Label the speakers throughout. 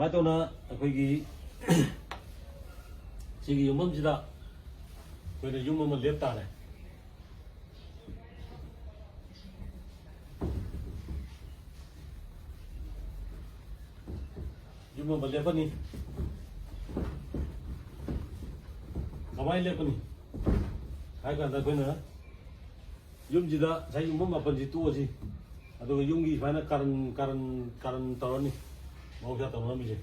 Speaker 1: ꯃꯥꯏꯇꯧꯅ ꯑꯩꯈꯣꯏꯒꯤ ꯁꯤꯒꯤ ꯌꯨꯝꯐꯝꯁꯤꯗ ꯑꯩꯈꯣꯏꯅ ꯌꯨꯝ ꯑꯃ ꯂꯦꯞ ꯇꯥꯔꯦ. ꯌꯨꯝ ꯑꯃ ꯂꯦꯞꯄꯅꯤ. ꯀꯃꯥꯏꯅ ꯂꯦꯞꯄꯅꯤ ꯍꯥꯏ ꯀꯥꯟꯗ ꯑꯩꯈꯣꯏꯅ ꯌꯨꯝꯁꯤꯗ ꯉꯁꯥꯏ ꯌꯨꯝꯐꯝ ꯃꯥꯄꯟꯁꯤ ꯇꯣꯛꯑꯁꯤ. ꯑꯗꯨꯒ ꯌꯨꯝꯒꯤ ꯁꯨꯃꯥꯏꯅ ꯀꯥꯔꯟ ꯇꯧꯔꯅꯤ. ꯃꯍꯧꯁꯥ ꯇꯧꯅꯔꯝꯃꯤꯁꯦ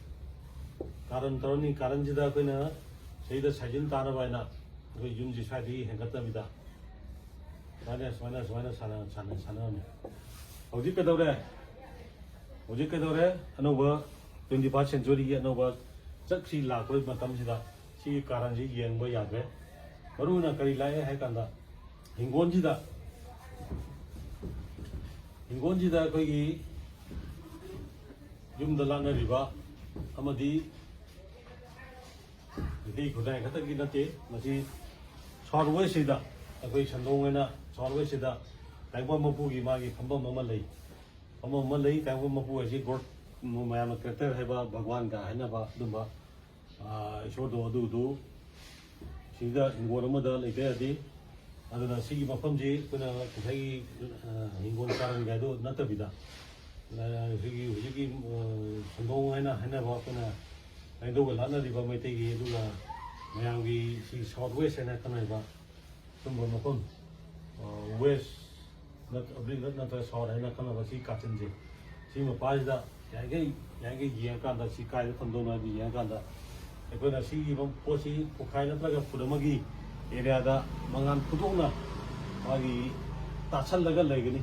Speaker 1: ꯀꯥꯔꯟ ꯇꯧꯔꯅꯤ. ꯀꯥꯔꯟꯁꯤꯗ ꯑꯩꯈꯣꯏꯅ ꯁꯤꯗ ꯁꯥꯏꯖꯤꯟ ꯇꯥꯅꯕ ꯍꯥꯏꯅ ꯑꯩꯈꯣꯏ ꯌꯨꯝꯁꯤ ꯁ꯭ꯋꯥꯏꯗꯒꯤ ꯍꯦꯟꯒꯠꯇꯕꯤꯗ ꯁꯨꯃꯥꯏꯅ ꯁꯥꯟꯅꯔꯝꯃꯤ. ꯍꯧꯖꯤꯛ ꯀꯩꯗꯧꯔꯦ ꯑꯅꯧꯕ 21st centuryꯒꯤ ꯑꯅꯧꯕ ꯆꯠꯁꯤ ꯂꯥꯛꯄ ꯃꯇꯝꯁꯤꯗ ꯁꯤꯒꯤ ꯀꯥꯔꯟꯁꯤ ꯌꯦꯡꯕ ꯌꯥꯗ꯭ꯔꯦ. ꯃꯔꯨꯑꯣꯏꯅ ꯀꯔꯤ ꯂꯥꯛꯑꯦ ꯍꯥꯏ ꯀꯥꯟꯗ ꯍꯤꯡꯒꯣꯜꯁꯤꯗ ꯑꯩꯈꯣꯏꯒꯤ ꯌꯨꯝꯗ ꯂꯥꯛꯅꯔꯤꯕ ꯑꯃꯗꯤ ꯃꯩꯇꯩ ꯈꯨꯟꯅꯥꯏ ꯈꯛꯇꯒꯤ ꯅꯠꯇꯦ. ꯃꯁꯤ ꯁꯥꯎꯠ ꯋꯦꯁꯁꯤꯗ ꯑꯩꯈꯣꯏ ꯁꯟꯗꯣꯡ ꯑꯣꯏꯅ ꯁꯥꯎꯠ ꯋꯦꯁꯁꯤꯗ ꯇꯥꯏꯕꯪ ꯃꯄꯨꯒꯤ ꯃꯥꯒꯤ ꯐꯝꯐꯝ ꯑꯃ ꯂꯩ. ꯇꯥꯏꯕꯪ ꯃꯄꯨ ꯍꯥꯏꯁꯤ ꯒꯣꯗ, ꯃꯌꯥꯝꯅ ꯀꯦꯔꯦꯛꯇꯔ ꯍꯥꯏꯕ ꯚꯒꯋꯥꯟꯒ ꯍꯥꯏꯅꯕ ꯑꯗꯨꯝꯕ ꯏꯁꯣꯔꯗꯣ ꯑꯗꯨꯗꯨ ꯁꯤꯗ ꯍꯤꯡꯒꯣꯜ ꯑꯃꯗ ꯂꯩꯕ ꯌꯥꯗꯦ. ꯑꯗꯨꯅ ꯁꯤꯒꯤ ꯃꯐꯝꯁꯤ ꯑꯩꯈꯣꯏꯅ ꯉꯁꯥꯏꯒꯤ ꯍꯤꯡꯒꯣꯜ ꯀꯥꯔꯟꯒꯥꯏꯗꯣ ꯅꯠꯇꯕꯤꯗ ꯍꯧꯖꯤꯛꯀꯤ ꯁꯟꯗꯣꯡ ꯍꯥꯏꯅ ꯍꯥꯏꯅꯕ ꯑꯩꯈꯣꯏꯅ ꯂꯥꯏꯅꯤꯡꯊꯧꯒ ꯂꯥꯠꯅꯔꯤꯕ ꯃꯩꯇꯩꯒꯤ ꯑꯗꯨꯒ ꯃꯌꯥꯝꯒꯤ ꯁꯤ ꯁꯥꯎꯠ ꯋꯦꯁ ꯍꯥꯏꯅ ꯈꯪꯅꯔꯤꯕ ꯁꯨꯝꯕ ꯃꯐꯝ ꯋꯦꯁ ꯅꯠꯇ꯭ꯔꯒ ꯁꯥꯎꯠ ꯍꯥꯏꯅ ꯈꯪꯅꯕ ꯁꯤ ꯀꯥꯆꯤꯟꯁꯦ ꯁꯤ ꯃꯄꯥꯁꯤꯗ ꯌꯥꯔꯤꯈꯩ ꯌꯦꯡꯉꯀꯥꯟꯗ ꯁꯤ ꯀꯥꯏꯗ ꯊꯝꯗꯧꯅꯣ ꯍꯥꯏꯕ ꯌꯦꯡꯉꯀꯥꯟꯗ ꯑꯩꯈꯣꯏꯅ ꯁꯤꯒꯤ ꯄꯣꯠꯁꯤ ꯄꯨꯈꯥꯏ ꯅꯠꯇ꯭ꯔꯒ ꯐꯨꯠ ꯑꯃꯒꯤ ꯑꯦꯔꯤꯌꯥꯗ ꯃꯉꯥꯟ ꯐꯨꯗꯣꯛꯅ ꯃꯥꯒꯤ ꯇꯥꯁꯜꯂꯒ ꯂꯩꯒꯅꯤ.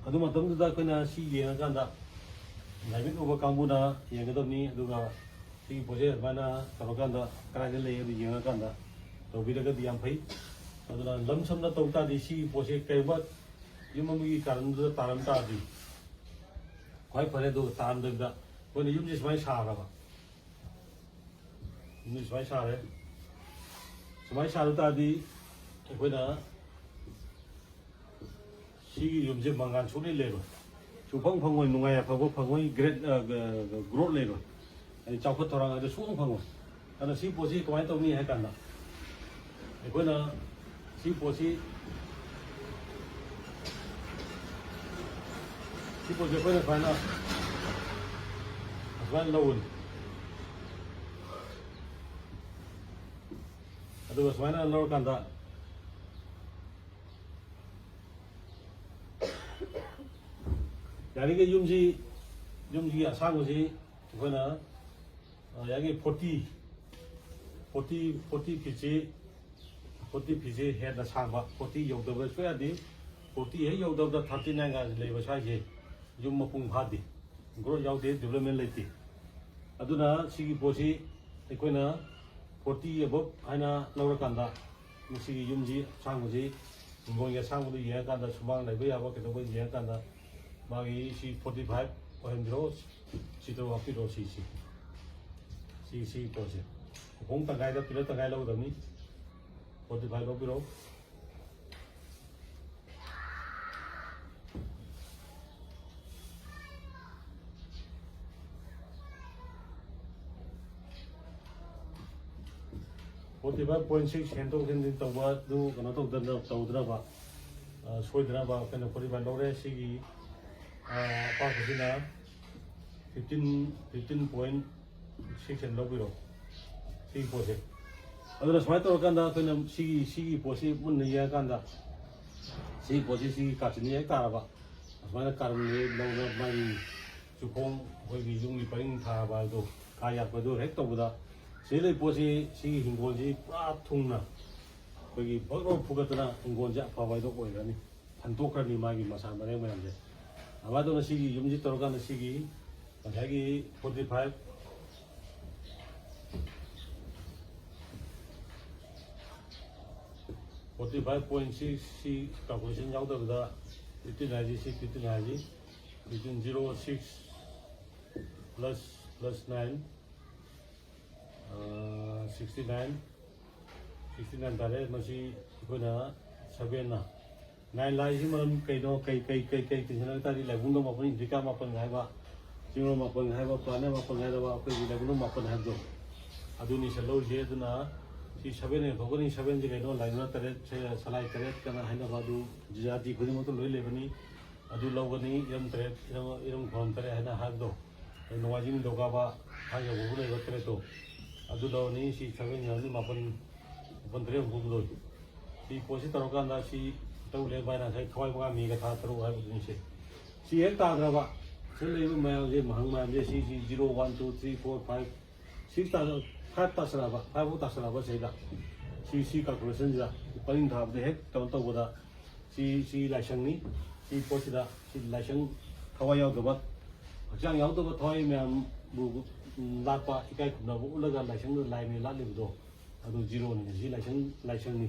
Speaker 1: ꯑꯗꯨ ꯃꯇꯝꯗꯨꯗ ꯑꯩꯈꯣꯏꯅ ꯁꯤ ꯌꯦꯡꯉꯀꯥꯟꯗ ꯂꯥꯏꯃꯤꯠ ꯎꯕ ꯀꯥꯡꯕꯨꯅ ꯌꯦꯡꯒꯗꯕꯅꯤ. ꯑꯗꯨꯒ ꯁꯤꯒꯤ ꯄꯣꯠꯁꯦ ꯑꯗꯨꯃꯥꯏꯅ ꯇꯧꯔꯀꯥꯟꯗ ꯀꯗꯥꯏꯗ ꯂꯩ ꯑꯗꯨ ꯌꯦꯡꯉꯀꯥꯟꯗ ꯇꯧꯕꯤꯔꯒꯗꯤ ꯌꯥꯝ ꯐꯩ. ꯑꯗꯨꯅ ꯂꯝ ꯁꯝꯅ ꯇꯧ ꯇꯥꯔꯗꯤ ꯁꯤꯒꯤ ꯄꯣꯠꯁꯦ ꯀꯔꯤꯒꯨꯝꯕ ꯌꯨꯝ ꯑꯃꯒꯤ ꯀꯥꯔꯟꯗꯨꯗ ꯇꯥꯔꯝ ꯇꯥꯔꯗꯤ ꯈ꯭ꯋꯥꯏ ꯐꯔꯦ. ꯑꯗꯨꯒ ꯇꯥꯔꯝꯗꯕꯤꯗ ꯑꯩꯈꯣꯏꯅ ꯌꯨꯝꯁꯦ ꯁꯨꯃꯥꯏꯅ ꯁꯥꯈ꯭ꯔꯕ, ꯌꯨꯝꯁꯦ ꯁꯨꯃꯥꯏꯅ ꯁꯥꯔꯦ. ꯁꯨꯃꯥꯏꯅ ꯁꯥꯔ ꯇꯥꯔꯗꯤ ꯑꯩꯈꯣꯏꯅ ꯁꯤꯒꯤ ꯌꯨꯝꯁꯦ ꯃꯉꯥꯟ ꯁꯨꯡꯂꯩ ꯂꯩꯔꯣꯏ, ꯁꯨꯐꯪ ꯐꯪꯉꯣꯏ, ꯅꯨꯡꯉꯥꯏ ꯑꯐꯕ ꯐꯪꯉꯣꯏ, ꯒ꯭ꯔꯣꯠ ꯂꯩꯔꯣꯏ, ꯍꯥꯏꯗꯤ ꯆꯥꯎꯈꯠ ꯊꯧꯔꯥꯡ ꯍꯥꯏꯗꯣ ꯁꯨꯐꯪ ꯐꯪꯉꯣꯏ. ꯑꯗꯨꯅ ꯁꯤ ꯄꯣꯠꯁꯤ ꯀꯃꯥꯏꯅ ꯇꯧꯅꯤ ꯍꯥꯏ ꯀꯥꯟꯗ ꯑꯩꯈꯣꯏꯅ ꯁꯤ ꯄꯣꯠꯁꯤ ꯑꯩꯈꯣꯏꯅ ꯑꯁꯨꯃꯥꯏꯅ ꯂꯧꯒꯅꯤ. ꯑꯗꯨꯒ ꯁꯨꯃꯥꯏꯅ ꯂꯧꯔꯀꯥꯟꯗ ꯌꯥꯔꯤꯈꯩ ꯌꯨꯝꯁꯤꯒꯤ ꯑꯁꯥꯡꯕꯁꯤ ꯑꯩꯈꯣꯏꯅ ꯌꯥꯔꯤꯈꯩ 40 ꯐꯤꯠꯁꯤ ꯍꯦꯟꯅ ꯁꯥꯡꯕ. 40 ꯌꯧꯗꯕ ꯁꯨꯡꯌꯥ ꯌꯥꯗꯦ. 40 ꯍꯦꯛ ꯌꯧꯗꯕꯗ 39ꯒ ꯂꯩꯕ ꯁ꯭ꯋꯥꯏꯁꯦ ꯌꯨꯝ ꯃꯄꯨꯡ ꯐꯥꯗꯦ, ꯒ꯭ꯔꯣꯠ ꯌꯥꯎꯗꯦ, ꯗꯦꯕꯂꯞꯃꯦꯟ ꯂꯩꯇꯦ. ꯑꯗꯨꯅ ꯁꯤꯒꯤ ꯄꯣꯠꯁꯤ ꯑꯩꯈꯣꯏꯅ 40 ꯑꯕꯞ ꯍꯥꯏꯅ ꯂꯧꯔꯀꯥꯟꯗ ꯃꯁꯤꯒꯤ ꯌꯨꯝꯁꯤ ꯑꯁꯥꯡꯕꯁꯤ ꯍꯤꯡꯒꯣꯜꯒꯤ ꯑꯁꯥꯡꯕꯗꯨ ꯌꯦꯡꯉꯀꯥꯟꯗ ꯁꯨꯃꯥꯡ ꯂꯩꯕ ꯌꯥꯕ ꯀꯩꯗꯧꯕ ꯌꯦꯡꯉꯀꯥꯟꯗ ꯃꯥꯒꯤ ꯁꯤ 45 ꯑꯣꯏꯍꯟꯕꯤꯔꯣ. ꯁꯤꯗ ꯍꯥꯞꯄꯤꯔꯣ. ꯁꯤ ꯄꯣꯠꯁꯦ ꯈꯣꯡ ꯇꯪꯈꯥꯏꯗ ꯄꯤꯂꯔ ꯇꯪꯈꯥꯏ ꯂꯧꯒꯗꯕꯅꯤ. 45 ꯂꯧꯕꯤꯔꯣ. $45.6 ꯍꯦꯟꯗꯣꯛ ꯍꯦꯟꯖꯤꯟ ꯇꯧꯕ ꯑꯗꯨ ꯀꯩꯅꯣ ꯇꯧꯗꯅꯕ ꯁꯣꯏꯗꯅꯕ ꯑꯩꯈꯣꯏꯅ 45 ꯂꯧꯔꯦ. ꯁꯤꯒꯤ ꯑꯄꯥꯛꯄꯁꯤꯅ 15.6 ꯂꯧꯕꯤꯔꯣ ꯁꯤꯒꯤ ꯄꯣꯠꯁꯦ. ꯑꯗꯨꯅ ꯁꯨꯃꯥꯏꯅ ꯇꯧꯔꯀꯥꯟꯗ ꯑꯩꯈꯣꯏꯅ ꯁꯤꯒꯤ ꯄꯣꯠꯁꯤ ꯃꯨꯟꯅ ꯌꯦꯡꯉꯀꯥꯟꯗ ꯁꯤꯒꯤ ꯄꯣꯠꯁꯤ ꯁꯤꯒꯤ ꯀꯥꯆꯤꯟꯁꯤ ꯍꯦꯛ ꯇꯥꯔꯕ ꯑꯁꯨꯃꯥꯏꯅ ꯀꯥꯔꯟꯁꯤ ꯂꯧꯅ ꯃꯥꯒꯤ ꯆꯨꯈꯣꯡ ꯑꯩꯈꯣꯏꯒꯤ ꯌꯨꯝꯒꯤ ꯄꯔꯤꯡ ꯊꯥꯕ ꯍꯥꯏꯗꯣ ꯀꯥ ꯌꯥꯠꯄꯗꯣ ꯍꯦꯛ ꯇꯧꯕꯗ ꯁꯤꯗ ꯂꯩ ꯄꯣꯠꯁꯤ ꯁꯤꯒꯤ ꯍꯤꯡꯒꯣꯜꯁꯤ ꯄꯨꯔꯥ ꯊꯨꯡꯅ ꯑꯩꯈꯣꯏꯒꯤ ꯕꯛ ꯐꯨꯒꯠꯇꯅ ꯍꯤꯡꯒꯣꯜꯁꯦ ꯑꯐꯕ ꯍꯥꯏꯗꯣ ꯑꯣꯏꯈ꯭ꯔꯅꯤ. ꯍꯟꯗꯣꯛꯈ꯭ꯔꯅꯤ ꯃꯥꯒꯤ ꯃꯁꯥ ꯃꯔꯦꯡ ꯃꯌꯥꯝꯁꯦ. ꯑꯗꯨꯃꯥꯏꯅ ꯇꯧꯅ ꯁꯤꯒꯤ ꯌꯨꯝꯁꯤ ꯇꯧꯔꯀꯥꯟꯗ ꯁꯤꯒꯤ ꯉꯁꯥꯏꯒꯤ 45.6 ꯁꯤ ꯀꯥꯜꯀꯨꯂꯦꯁꯟ ꯌꯥꯎꯗꯕꯗ 15 ꯍꯥꯏꯁꯤ ꯁꯤ 15 ꯍꯥꯏꯁꯤ 15.06 + 9 69 ꯇꯥꯔꯦ. ꯃꯁꯤ ꯑꯩꯈꯣꯏꯅ 7ꯅ 9 ꯂꯥꯛꯏꯁꯤ ꯃꯔꯝ ꯀꯩꯅꯣ ꯀꯩ ꯇꯦꯟꯁꯟ ꯍꯥꯏ ꯇꯥꯔꯗꯤ ꯂꯥꯏꯕꯨꯡꯗ 9 ꯏꯟꯗ꯭ꯔꯤꯀꯥ 9 ꯍꯥꯏꯕ ꯆꯤꯡꯂꯣ ꯃꯥꯄꯜ ꯍꯥꯏꯕ ꯄ꯭ꯂꯥꯅꯦꯠ ꯃꯥꯄꯜ ꯍꯥꯏꯗꯕ ꯑꯩꯈꯣꯏꯒꯤ ꯂꯩꯕꯅꯣ ꯃꯥꯄꯜ ꯍꯥꯏꯕꯗꯣ ꯑꯗꯨꯅꯤ ꯁꯦꯜꯍꯧꯔꯤꯁꯦ ꯑꯗꯨꯅ ꯁꯤ 7 ꯊꯣꯛꯀꯅꯤ 7ꯁꯤ ꯀꯩꯅꯣ ꯂꯥꯏꯅ 8 ꯁꯂꯥꯏ 8 ꯀꯅ ꯍꯥꯏꯅꯕ ꯑꯗꯨ ꯖꯥꯇꯤ ꯈꯨꯗꯤꯡꯃꯛꯇ ꯂꯣꯏ ꯂꯩꯕꯅꯤ ꯑꯗꯨ ꯂꯧꯒꯅꯤ ꯏꯔꯝ 8 ꯏꯔꯝ ꯈꯣꯡ 8 ꯍꯥꯏꯅ ꯍꯥꯏꯕꯗꯣ ꯅꯣꯡꯃꯥꯏꯖꯤꯡ ꯅꯤꯡꯊꯧꯀꯥꯕ ꯊꯥꯡꯖ ꯐꯥꯎꯕ ꯂꯩꯕ 8ꯇꯣ ꯑꯗꯨ ꯂꯧꯔꯅꯤ ꯁꯤ 7 ꯌꯥꯎꯔꯅꯤ 8 8 3 ꯍꯨꯝꯐꯨꯗꯣꯏ ꯁꯤ ꯄꯣꯠꯁꯤ ꯇꯧꯔꯀꯥꯟꯗ ꯁꯤ ꯇꯧꯂꯦ ꯚꯥꯏꯅ ꯉꯁꯥꯏ ꯊꯋꯥꯏ 5 ꯃꯤꯒ ꯊꯥ 3 ꯍꯥꯏꯕꯗꯨꯅꯤꯁꯦ ꯁꯤ ꯍꯦꯛ ꯇꯥꯗ꯭ꯔꯕ ꯁꯤ ꯂꯩꯕ ꯃꯌꯥꯝꯁꯦ ꯃꯍꯪ ꯃꯌꯥꯝꯁꯦ ꯁꯤ 0 1 2 3 4 5 6 ꯇꯥ 5 ꯇꯥꯁꯜꯂꯕ 5 ꯇꯥꯁꯜꯂꯕ ꯁꯤꯗ ꯁꯤ ꯀꯥꯜꯀꯨꯂꯦꯁꯟꯁꯤꯗ ꯄꯔꯤꯡ ꯊꯥꯕꯗ ꯍꯦꯛ ꯀꯩꯅꯣ ꯇꯧꯕꯗ ꯁꯤ ꯂꯥꯏꯁꯪꯅꯤ ꯁꯤ ꯄꯣꯠꯁꯤꯗ ꯁꯤ ꯂꯥꯏꯁꯪ ꯊꯋꯥꯏ ꯌꯥꯎꯗꯕ ꯍꯛꯆꯥꯡ ꯌꯥꯎꯗꯕ ꯊꯋꯥꯏ ꯃꯌꯥꯝꯕꯨ ꯂꯥꯠꯄ ꯏꯀꯥꯏ ꯈꯨꯝꯅꯕ ꯎꯠꯂꯒ ꯂꯥꯏꯁꯪꯗ ꯂꯥꯏꯅꯤ ꯂꯥꯠꯂꯤꯕꯗꯣ ꯑꯗꯨ 0ꯅꯤ ꯁꯤ ꯂꯥꯏꯁꯪꯅꯤ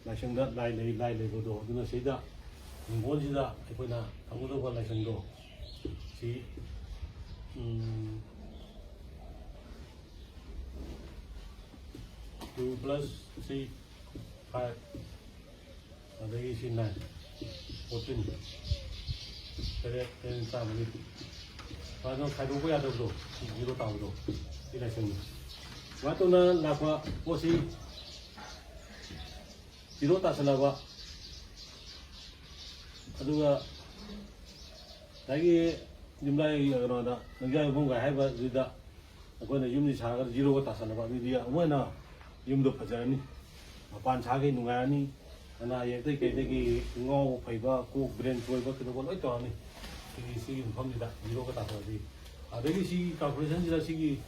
Speaker 1: ꯂꯥꯏꯁꯪꯗ ꯂꯥꯏ ꯂꯩꯕꯗꯣ ꯑꯗꯨꯅ ꯁꯤꯗ ꯍꯤꯡꯒꯣꯜꯁꯤꯗ ꯑꯩꯈꯣꯏꯅ ꯊꯝꯒꯗꯧꯕ ꯂꯥꯏꯁꯪꯗꯣ ꯁꯤ 2 + 3 5 adagi si 9 14 8 10 samani paano khaidu ko yado do 0 taw do ila sing wato na lapa po si 0 ta salawa aduga dagi jumlai agano da ngai bunga haiba zida akoina yumni saga 0 ta salawa ni amana yumdo fajarani mapan sagai nungarani ana yektai kaitagi ngau phaiba ko brain toiba kdo ko loi tawani sigi famida 0 ka ta sadi adagi si calculation sida sigi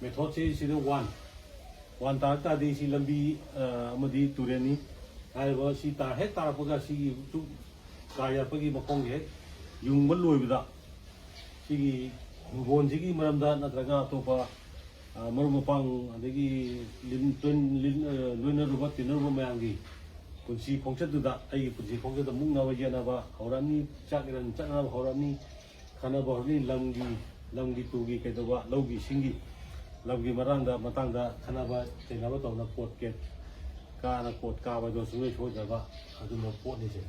Speaker 1: method se sida 1 ta di si lambi amadi tureni haiba si ta hek ta paga sigi tu kaya pagi makong he yung loibida sigi ngon sigi maramda natraga topa maru mapang adagi luina ruba tinaruba mayangi kunsi khongchatduda ai kunsi khongchatda mungna wajenaba haurani chakiran chanaba haurani khanaba horni lamgi tugi kaidawa laugi singi lamgi marangda matangda khanaba chenaba tawna pot ket kana pot ka ba do suwe chodaba aduna pot ni se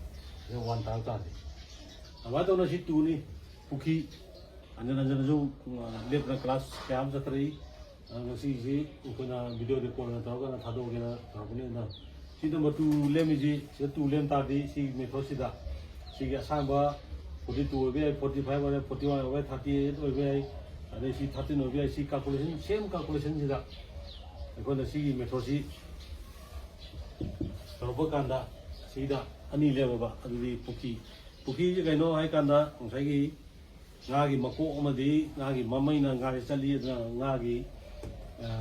Speaker 1: ne wan tang ta de aba tawna si tu ni pukhi anjana jo lepna class kam satri ngasi ji ukuna video record na tawga na thado gena thabune na si number 2 lemiji si 2 lem ta di si method sida si ga samba 42 be 45 or 41 or 38 or be ade si 13 or be si calculation same calculation sida ekona si method si tawba kanda sida ani leba adudi puki ji kaino hai kanda ngai gi ngagi mako amadi ngagi mamaina ngari chali ngagi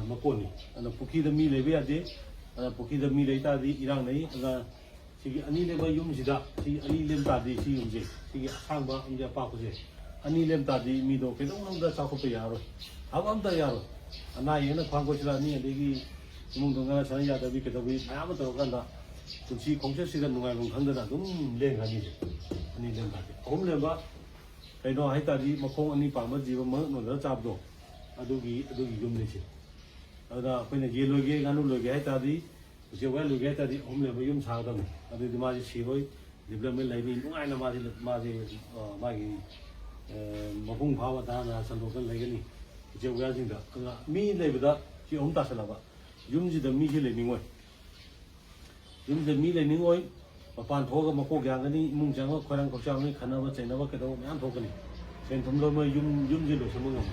Speaker 1: makoni ana puki da mi lebe ade ana puki da mi leita di irang nei ana sigi ani leba yum sida si ani lem ta di si yum je sigi asangba amja pa ko je ani lem ta di mi do ke dong nong da sa ko pe yaro abam da yaro ana yena khang ko chila ni adegi mung dong na san ya da bi ke da bi mayam to kan da kunsi khongche sida nungai mung khang da dum leng ani je ani lem ta om lem ba kaino hai ta di makong ani pa ma jiba ma no da chap do adugi yum ni se ada koina ye loge ganu loge hai ta di je wa loge ta di om le yum sa da adu di ma ji si hoi development lai ni nungai na ma ji gi mapung phawa da na san do kan lai ni je wa jing da mi lai ba da ji om ta sala ba yum ji da mi ji lai ni ngoi yum ji mi lai ni ngoi mapan thoga makok yang ani mung jang ko khorang ko chang ni khana ba chaina ba ke do myam thokani sen thum lo ma yum ji lo samung ngam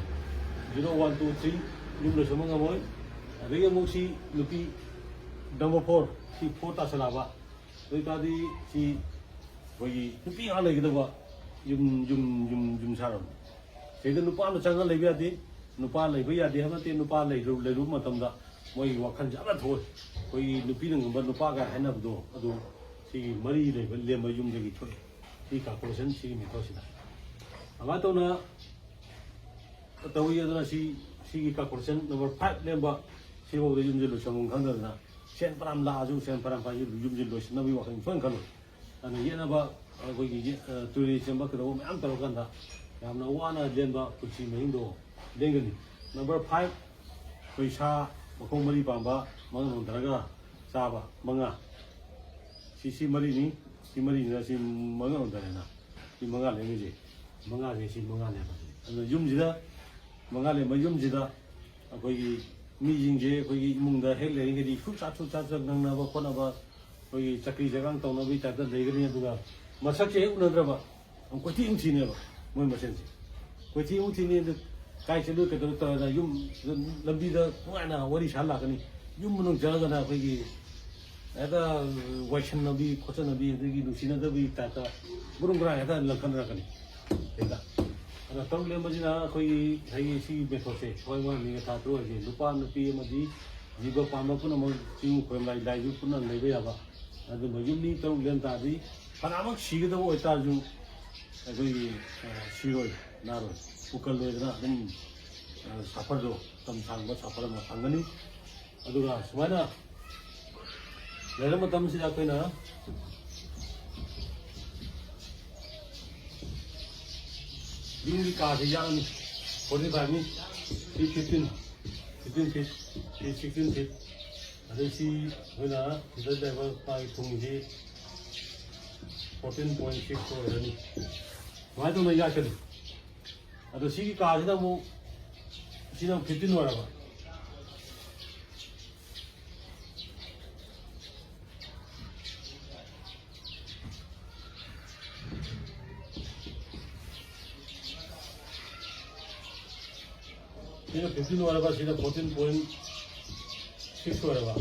Speaker 1: 0 1 2 3 yum lo samung ngam oi adagi mung si lupi number 4 si 4 ta sala ba doi ta di si boi lupi ha lai ke ba yum saram sei da nupa no chang lai ba di nupa lai ba ya di ha ma te nupa lai ru matam da moi wakhan ja ba thoi koi lupi nang ba nupa ga haina do adu si mari lai ba le ma yum de gi thoi si calculation si mi to sida ama to na tawi ya na si calculation number 5 lemba si bo de yum je lo samung khang da na sen param la ju sen param pa ju yum je lo sna bi wakhan phang khalo ana yena ba koi gi turi chemba ka do ma am taro kan da yamna wana lemba kuchi mai do dengani number 5 koi sa makong mari pamba mang daraga sa ba manga si mari ni si mari na si manga dara na si manga le ni je manga le si manga le ba ꯌꯨꯝꯁꯤꯗ ꯃꯉꯥ ꯂꯩꯔꯝꯕ ꯌꯨꯝꯁꯤꯗ ꯑꯩꯈꯣꯏꯒꯤ ꯃꯤꯁꯤꯡꯁꯦ ꯑꯩꯈꯣꯏꯒꯤ ꯏꯃꯨꯡꯗ ꯍꯦꯛ ꯂꯩꯔꯤꯉꯩꯗꯤ ꯁꯨꯆꯥꯠ ꯉꯪꯅꯕ ꯈꯣꯠꯅꯕ ꯑꯩꯈꯣꯏꯒꯤ ꯆꯀ꯭ꯔꯤ ꯆꯒꯥꯡ ꯇꯧꯅꯕꯒꯤ ꯇꯥꯏꯞꯇ ꯂꯩꯒꯅꯤ ꯑꯗꯨꯒ ꯃꯁꯛꯁꯦ ꯍꯦꯛ ꯎꯅꯗ꯭ꯔꯕ ꯀꯣꯏꯊꯤ ꯊꯤꯅꯦꯕ ꯃꯣꯏ ꯃꯁꯦꯟꯁꯦ ꯀꯣꯏꯊꯤ ꯊꯤꯅꯤ ꯑꯗꯨ ꯀꯥꯏ ꯆꯠꯂꯨ ꯀꯩꯗꯧ ꯇꯧꯔꯒ ꯌꯨꯝ ꯂꯝꯕꯤꯗ ꯅꯨꯡꯉꯥꯏꯅ ꯋꯥꯔꯤ ꯁꯥ ꯂꯥꯛꯀꯅꯤ ꯌꯨꯝ ꯃꯅꯨꯡ ꯆꯪꯉꯒꯅ ꯑꯩꯈꯣꯏꯒꯤ ꯍꯦꯛꯇ ꯋꯥꯏꯁꯟꯅꯕꯤ ꯈꯣꯠꯆꯟꯅꯕꯤ ꯑꯗꯒꯤ ꯅꯨꯡꯁꯤꯅꯗꯕꯒꯤ ꯇꯥꯏꯞꯇ ꯃꯔꯨꯝ ꯃꯔꯥꯡ ꯍꯦꯛꯇ ꯂꯪꯈꯠꯅꯔꯛꯀꯅꯤ ꯍꯦꯛꯇ ꯑꯗꯣ ꯇꯔꯨꯛ ꯂꯦꯝꯕꯁꯤꯅ ꯑꯩꯈꯣꯏꯒꯤ ꯉꯁꯥꯏꯒꯤ ꯁꯤꯒꯤ ꯃꯦꯊꯣꯠꯁꯦ ꯁꯨꯃꯥꯏ ꯃꯤꯒ ꯊꯥ ꯇꯔꯨꯛ ꯍꯥꯏꯁꯦ ꯅꯨꯄꯥ ꯅꯨꯄꯤ ꯑꯃꯗꯤ ꯖꯤꯕ ꯄꯥꯟꯕ ꯄꯨꯝꯅꯃꯛ ꯆꯤꯡ ꯈꯣꯏꯔꯝ ꯂꯥꯏꯁꯨ ꯄꯨꯟꯅ ꯂꯩꯕ ꯌꯥꯕ ꯑꯗꯨꯒ ꯌꯨꯝꯅꯤ ꯇꯔꯨꯛ ꯂꯦꯝ ꯇꯥꯔꯗꯤ ꯐꯅꯃꯛ ꯁꯤꯒꯗꯕ ꯑꯣꯏꯇꯥꯔꯁꯨ ꯑꯩꯈꯣꯏꯒꯤ ꯁꯤꯔꯣꯏ ꯅꯥꯔꯣꯏ ꯎꯀꯜ ꯑꯣꯏꯗꯅ ꯑꯗꯨꯝ ꯁꯥꯐꯔꯗꯣ ꯃꯇꯝ ꯁꯥꯡꯕ ꯁꯥꯐꯔ ꯑꯃ ꯐꯪꯒꯅꯤ ꯑꯗꯨꯒ ꯁꯨꯃꯥꯏꯅ ꯂꯩꯔꯕ ꯃꯇꯝꯁꯤꯗ ꯑꯩꯈꯣꯏꯅ ꯌꯨꯝꯒꯤ ꯀꯥꯁꯦ ꯌꯥꯛꯑꯅꯤ 45ꯅꯤ ꯐꯤ 15 ꯐꯤꯠ ꯐꯤ 16 ꯐꯤꯠ ꯑꯗꯩ ꯁꯤ ꯑꯩꯈꯣꯏꯅ ꯁꯤꯗ ꯂꯩꯕ ꯃꯥꯒꯤ ꯊꯨꯝꯁꯤ 14.6 ꯑꯣꯏꯔꯅꯤ ꯁꯨꯃꯥꯏꯅ ꯇꯧꯅ ꯌꯥꯛꯀꯅꯤ ꯑꯗꯣ ꯁꯤꯒꯤ ꯀꯥꯁꯤꯗ ꯑꯃꯨꯛ ꯁꯤꯅ 15 ꯑꯣꯏꯔꯕ sini 15 waraba sini 14.6 waraba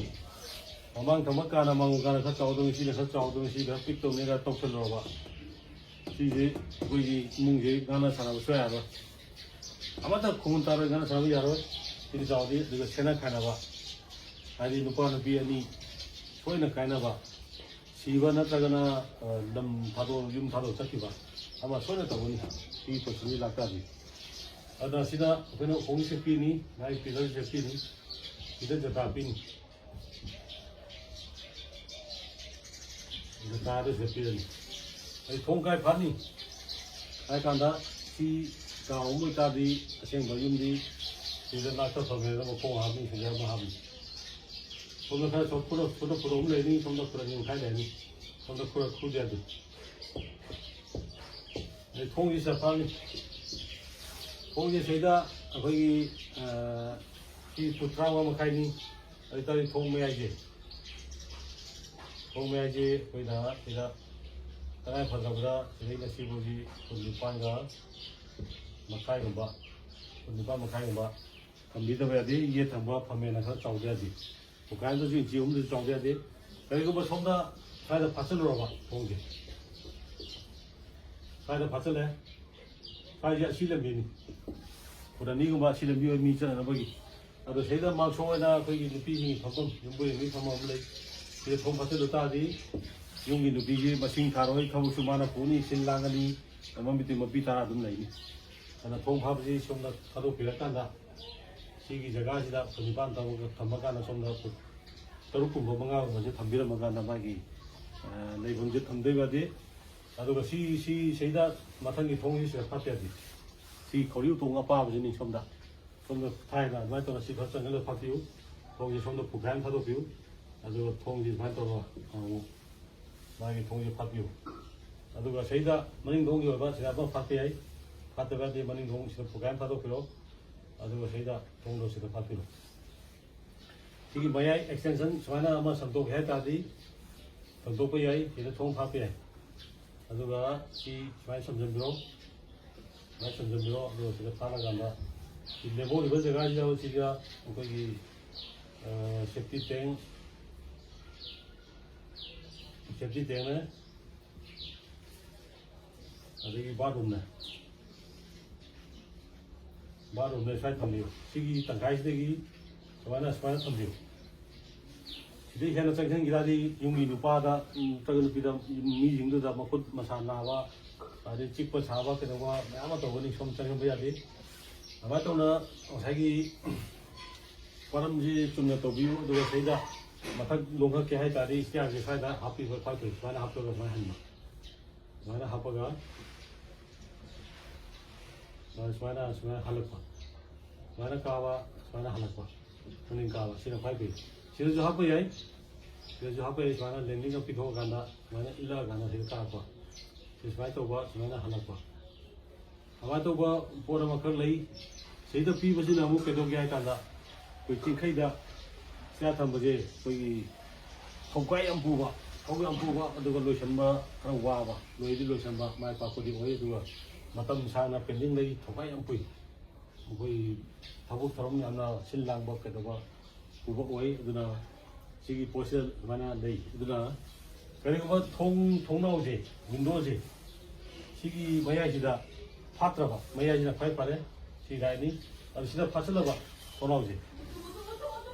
Speaker 1: mamang thamak kana mangukana kha chawdong sini kha chawdong si ga pik to ne ga tok chal roba si je koi gi mung je gana sana so ya ro amata khun tar gana sana ya ro sini chawdi de sena khana ba hari nupa nupi ani soina kaina ba siba na tagana lam thado yum thado chakiba ama soina taboni si to sini lakta di ada sida kena hong sepi ni naik pillar sepi ni kita jatah pin jatah ada sepi ni ai thong kai phan ni ai kanda si kau mu ta di aseng bayum di sida nak ta thong le mo khong ha mi sida ma ha mi thong ka chot puro um le ni thong da puro ni khai le ni thong da puro khu dia di ai thong ji sa phan ni ꯊꯣꯡꯁꯦ ꯁꯤꯗ ꯑꯩꯈꯣꯏꯒꯤ ꯁꯤ food 35 ꯃꯈꯥꯏꯅꯤ ꯑꯗꯨ ꯊꯣꯡ ꯃꯌꯥꯏꯁꯦ ꯑꯩꯈꯣꯏꯅ ꯁꯤꯗ ꯇꯉꯥꯏ ꯐꯗ꯭ꯔꯕꯗ ꯁꯤꯗꯩꯅ ꯁꯤꯐꯥꯎꯁꯤ food 9ꯒ ꯃꯈꯥꯏꯒꯨꯝꯕ food 9 ꯃꯈꯥꯏꯒꯨꯝꯕ ꯊꯝꯕꯤꯗꯕ ꯌꯥꯗꯦ ꯌꯦꯠ ꯊꯪꯕ ꯐꯝꯃꯦꯅ ꯈꯔ ꯆꯥꯎꯗ ꯌꯥꯗꯦ ꯄꯨꯈꯥꯏꯗꯁꯨ ꯏꯟꯆꯤ 3ꯗꯁꯨ ꯆꯥꯎꯗ ꯌꯥꯗꯦ ꯀꯔꯤꯒꯨꯝꯕ ꯁꯣꯝꯗ ꯁ꯭ꯋꯥꯏꯗ ꯐꯥꯠꯆꯜꯂꯨꯔꯕ ꯊꯣꯡꯁꯦ ꯁ꯭ꯋꯥꯏꯗ ꯐꯥꯠꯆꯜꯂꯦ ꯁ꯭ꯋꯥꯏꯁꯦ ꯑꯁꯤ ꯂꯝꯕꯤꯅꯤ ꯐꯨꯠ 2ꯒꯨꯝꯕ ꯑꯁꯤ ꯂꯝꯕꯤ ꯑꯣꯏ ꯃꯤ ꯆꯠꯅꯅꯕꯒꯤ ꯑꯗꯣ ꯁꯤꯗ ꯃꯥꯡꯁꯣꯡ ꯑꯣꯏꯅ ꯑꯩꯈꯣꯏꯒꯤ ꯅꯨꯄꯤꯁꯤꯡꯒꯤ ꯐꯝꯐꯝ ꯌꯨꯝꯕꯨꯔꯦꯝꯕꯒꯤ ꯐꯝꯐꯝ ꯑꯃ ꯂꯩ ꯁꯤꯗ ꯊꯣꯡ ꯐꯥꯠꯆꯜꯂꯨ ꯇꯥꯔꯗꯤ ꯌꯨꯝꯒꯤ ꯅꯨꯄꯤꯁꯤ ꯃꯁꯤꯡ ꯊꯥꯔꯣꯏ ꯊꯕꯛꯁꯨ ꯃꯥꯅ ꯄꯨꯅꯤ ꯁꯤꯜ ꯂꯥꯡꯒꯅꯤ ꯃꯃꯤꯠꯇꯤ ꯃꯄꯤ ꯇꯔꯥ ꯑꯗꯨꯝ ꯂꯩꯅꯤ ꯑꯗꯨꯅ ꯊꯣꯡ ꯐꯥꯕꯁꯤ ꯁꯣꯝꯗ ꯊꯥꯗꯣꯛꯄꯤꯔꯀꯥꯟꯗ ꯁꯤꯒꯤ ꯖꯒꯥꯁꯤꯗ ꯐꯨꯠ 9 ꯊꯝꯃꯀꯥꯟꯗ ꯁꯣꯝꯗ ꯐꯨꯠ 6ꯀꯨꯝꯕ 5ꯒꯨꯝꯕꯁꯦ ꯊꯝꯕꯤꯔꯝꯃꯀꯥꯟꯗ ꯃꯥꯒꯤ ꯂꯩꯐꯝꯁꯦ ꯊꯝꯗꯣꯏꯕ ꯌꯥꯗꯦ ꯑꯗꯨꯒ ꯁꯤꯗ ꯃꯊꯪꯒꯤ ꯊꯣꯡꯁꯤ ꯁꯤꯗ ꯐꯥꯠꯄ ꯌꯥꯗꯦ ꯁꯤ ꯈꯧꯔꯤꯎ ꯊꯣꯡ ꯑꯄꯥꯕꯁꯤꯅꯤ ꯁꯣꯝꯗ ꯊꯥꯏꯅ ꯑꯗꯨꯃꯥꯏꯅ ꯇꯧꯔꯒ ꯁꯤ ꯈꯔ ꯆꯪꯍꯜꯂꯒ ꯐꯥꯠꯄꯤꯌꯨ ꯊꯣꯡꯁꯤ ꯁꯣꯝꯗ ꯐꯨꯠꯈꯥꯏ ꯑꯃ ꯊꯥꯗꯣꯛꯄꯤꯌꯨ ꯑꯗꯨꯒ ꯊꯣꯡꯁꯤ ꯁꯨꯃꯥꯏꯅ ꯇꯧꯔꯒ ꯃꯥꯒꯤ ꯊꯣꯡꯁꯤ ꯐꯥꯠꯄꯤꯌꯨ ꯑꯗꯨꯒ ꯁꯤꯗ ꯃꯅꯤꯡ ꯊꯣꯡꯒꯤ ꯑꯣꯏꯕ ꯁꯤꯗ ꯑꯃ ꯐꯥꯠꯄ ꯌꯥꯏ ꯐꯥꯠꯇꯕ ꯌꯥꯗꯦ ꯃꯅꯤꯡ ꯊꯣꯡ ꯁꯤꯗ ꯐꯨꯠꯈꯥꯏ ꯑꯃ ꯊꯥꯗꯣꯛꯄꯤꯔꯣ ꯑꯗꯨꯒ ꯁꯤꯗ ꯊꯣꯡꯗꯣ ꯁꯤꯗ ꯐꯥꯠꯄꯤꯔꯣ ꯁꯤꯒꯤ ꯃꯌꯥꯏ ꯑꯦꯛꯁꯇꯦꯟꯁꯟ ꯁꯨꯃꯥꯏꯅ ꯑꯃ ꯁꯝꯗꯣꯛꯀꯦ ꯍꯥꯏ ꯇꯥꯔꯗꯤ ꯁꯝꯗꯣꯛꯄ ꯌꯥꯏ ꯁꯤꯗ ꯊꯣꯡ ꯐꯥꯠꯄ ꯌꯥꯏ ꯑꯗꯨꯒ ꯁꯤ ꯁꯨꯃꯥꯏꯅ ꯁꯝꯖꯟꯕꯤꯔꯣ ꯁꯨꯃꯥꯏꯅ ꯁꯝꯖꯟꯕꯤꯔꯣ ꯑꯗꯨꯒ ꯁꯤꯗ ꯐꯥꯠꯂꯀꯥꯟꯗ ꯁꯤ ꯂꯦꯝꯍꯧꯔꯤꯕ ꯖꯒꯥꯁꯤꯗ ꯁꯤꯒ ꯑꯩꯈꯣꯏꯒꯤ ꯁꯦꯐꯇꯤ ꯇꯦꯡꯅꯦ ꯑꯗꯒꯤ ꯕꯥꯠꯔꯨꯝꯅꯦ ꯁ꯭ꯋꯥꯏ ꯊꯝꯕꯤꯌꯨ ꯁꯤꯒꯤ ꯇꯪꯈꯥꯏꯁꯤꯗꯒꯤ ꯁꯨꯃꯥꯏꯅ ꯊꯝꯕꯤꯌꯨ ꯁꯤꯗꯩ ꯍꯦꯟꯅ ꯆꯪꯁꯤꯟꯈꯤꯗꯥꯗꯤ ꯌꯨꯝꯒꯤ ꯅꯨꯄꯥꯗ ꯅꯠꯇ꯭ꯔꯒ ꯅꯨꯄꯤꯗ ꯃꯤꯁꯤꯡꯗꯨꯗ ꯃꯈꯨꯠ ꯃꯁꯥ ꯅꯥꯕ ꯑꯗꯩ ꯆꯤꯛꯄ ꯁꯥꯕ ꯀꯩꯗꯧꯕ ꯃꯌꯥꯝ ꯑꯃ ꯇꯧꯒꯅꯤ ꯁꯣꯝ ꯆꯪꯍꯟꯕ ꯌꯥꯗꯦ ꯑꯗꯨꯃꯥꯏꯅ ꯇꯧꯅ ꯉꯁꯥꯏꯒꯤ ꯋꯥꯔꯝꯁꯤ ꯆꯨꯝꯅ ꯇꯧꯕꯤꯌꯨ ꯑꯗꯨꯒ ꯁꯤꯗ ꯃꯊꯛ ꯂꯣꯡꯈꯠꯀꯦ ꯍꯥꯏ ꯇꯥꯔꯗꯤ ꯏꯁꯇꯤꯌꯥꯔꯁꯦ ꯁ꯭ꯋꯥꯏꯗ ꯍꯥꯞꯄꯤꯕ ꯈ꯭ꯋꯥꯏ ꯁꯨꯃꯥꯏꯅ ꯍꯥꯞꯄꯒ ꯁꯨꯃꯥꯏꯅ ꯍꯟꯕ ꯁꯨꯃꯥꯏꯅ ꯍꯥꯞꯄꯒ ꯁꯨꯃꯥꯏꯅ ꯍꯜꯂꯛꯄ sumana kawa sumana halakwa kuning kawa sina phai pi sina jo hapa yai sumana landing of pitho ganda sumana ila ganda sina ka kwa sumana to ba sumana halakwa ꯑꯗꯨꯃꯥꯏꯅ ꯇꯧꯕ ꯄꯣꯠ ꯑꯃꯈꯛ ꯂꯩ ꯁꯤꯗ ꯄꯤꯕꯁꯤꯅ ꯑꯃꯨꯛ ꯀꯩꯗꯧꯒꯦ ꯍꯥꯏ ꯀꯥꯟꯗ ꯑꯩꯈꯣꯏ ꯆꯤꯡꯈꯩꯗ ꯆꯥ ꯊꯝꯕꯁꯦ ꯑꯩꯈꯣꯏꯒꯤ ꯊꯧꯀꯥꯏ ꯌꯥꯝ ꯄꯨꯕ ꯊꯧ ꯌꯥꯝ ꯄꯨꯕ ꯑꯗꯨꯒ ꯂꯣꯏꯁꯤꯟꯕ ꯈꯔ ꯋꯥꯕ ꯂꯣꯏꯗꯤ ꯂꯣꯏꯁꯤꯟꯕ ꯃꯥꯏ ꯄꯥꯛꯄꯗꯤ ꯑꯣꯏ ꯑꯗꯨꯒ ꯃꯇꯝ ꯁꯥꯡꯅ ꯄꯦꯟꯗꯤꯡ ꯂꯩ ꯊꯧꯀꯥꯏ ꯌꯥꯝ ꯄꯨꯏ ꯑꯩꯈꯣꯏ ꯊꯕꯛ ꯊꯧꯔꯝ ꯌꯥꯝꯅ ꯁꯤꯜ ꯂꯥꯡꯕ ꯀꯩꯗꯧꯕ ꯄꯨꯕ ꯑꯣꯏ ꯑꯗꯨꯅ ꯁꯤꯒꯤ ꯄꯣꯠꯁꯤꯗ ꯑꯗꯨꯃꯥꯏꯅ ꯂꯩ ꯑꯗꯨꯅ ꯀꯔꯤꯒꯨꯝꯕ ꯊꯣꯡꯅꯥꯎꯁꯦ ꯋꯤꯟꯗꯣꯁꯦ 시기 마야지다 파트라바 마야지나 파이파레 시라이니 아도 시다 파슬라바 도나오지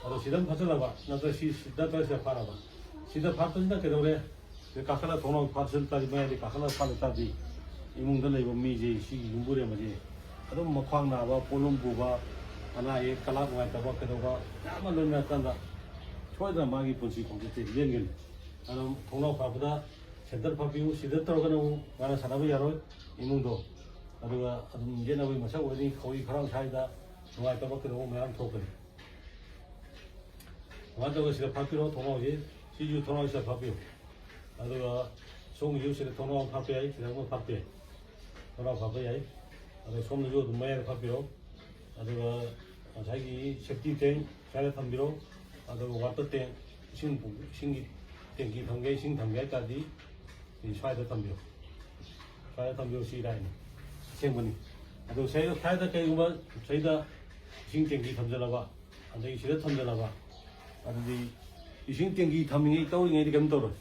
Speaker 1: 아도 시다 파슬라바 나도 시다 파슬 파라바 시다 파슬다 그래도래 카칼라 도나 파슬까지 마야지 카칼라 파르까지 이몽들 레고 미지 시 윤부레 마지 아도 막황 나바 볼롬부바 하나의 칼락 와이타바 그도가 야만 넣으면 간다 초이다 마기 본시 공제체 연결 아도 도나 파보다 센터 파비우 시다 떨어가는 가나 사람이 야로 이몽도 아두가 아둔 예나의 마사 원이 거의 그런 사이다 좋아했다 뭐 그러고 매한 토크니 완전히 시다 파비로 도나오지 시주 도나오시다 파비우 아두가 송유 시다 도나오 파비아이 그다음에 파비 도나 파비아이 아두 송유 동마야 파비로 아두가 자기 섹티땡 잘해 탐비로 아두 와터땡 신기 땡기 단계 신 단계까지 이 샤이드 탐비로 샤이드 탐비로 시라이니 생분이 아두 저희가 타이다 개구만 저희다 신경기 탐져라봐 안되기 싫어 탐져라봐 아두디 이 신경기 탐밍이 떠오르게 이렇게 떠오르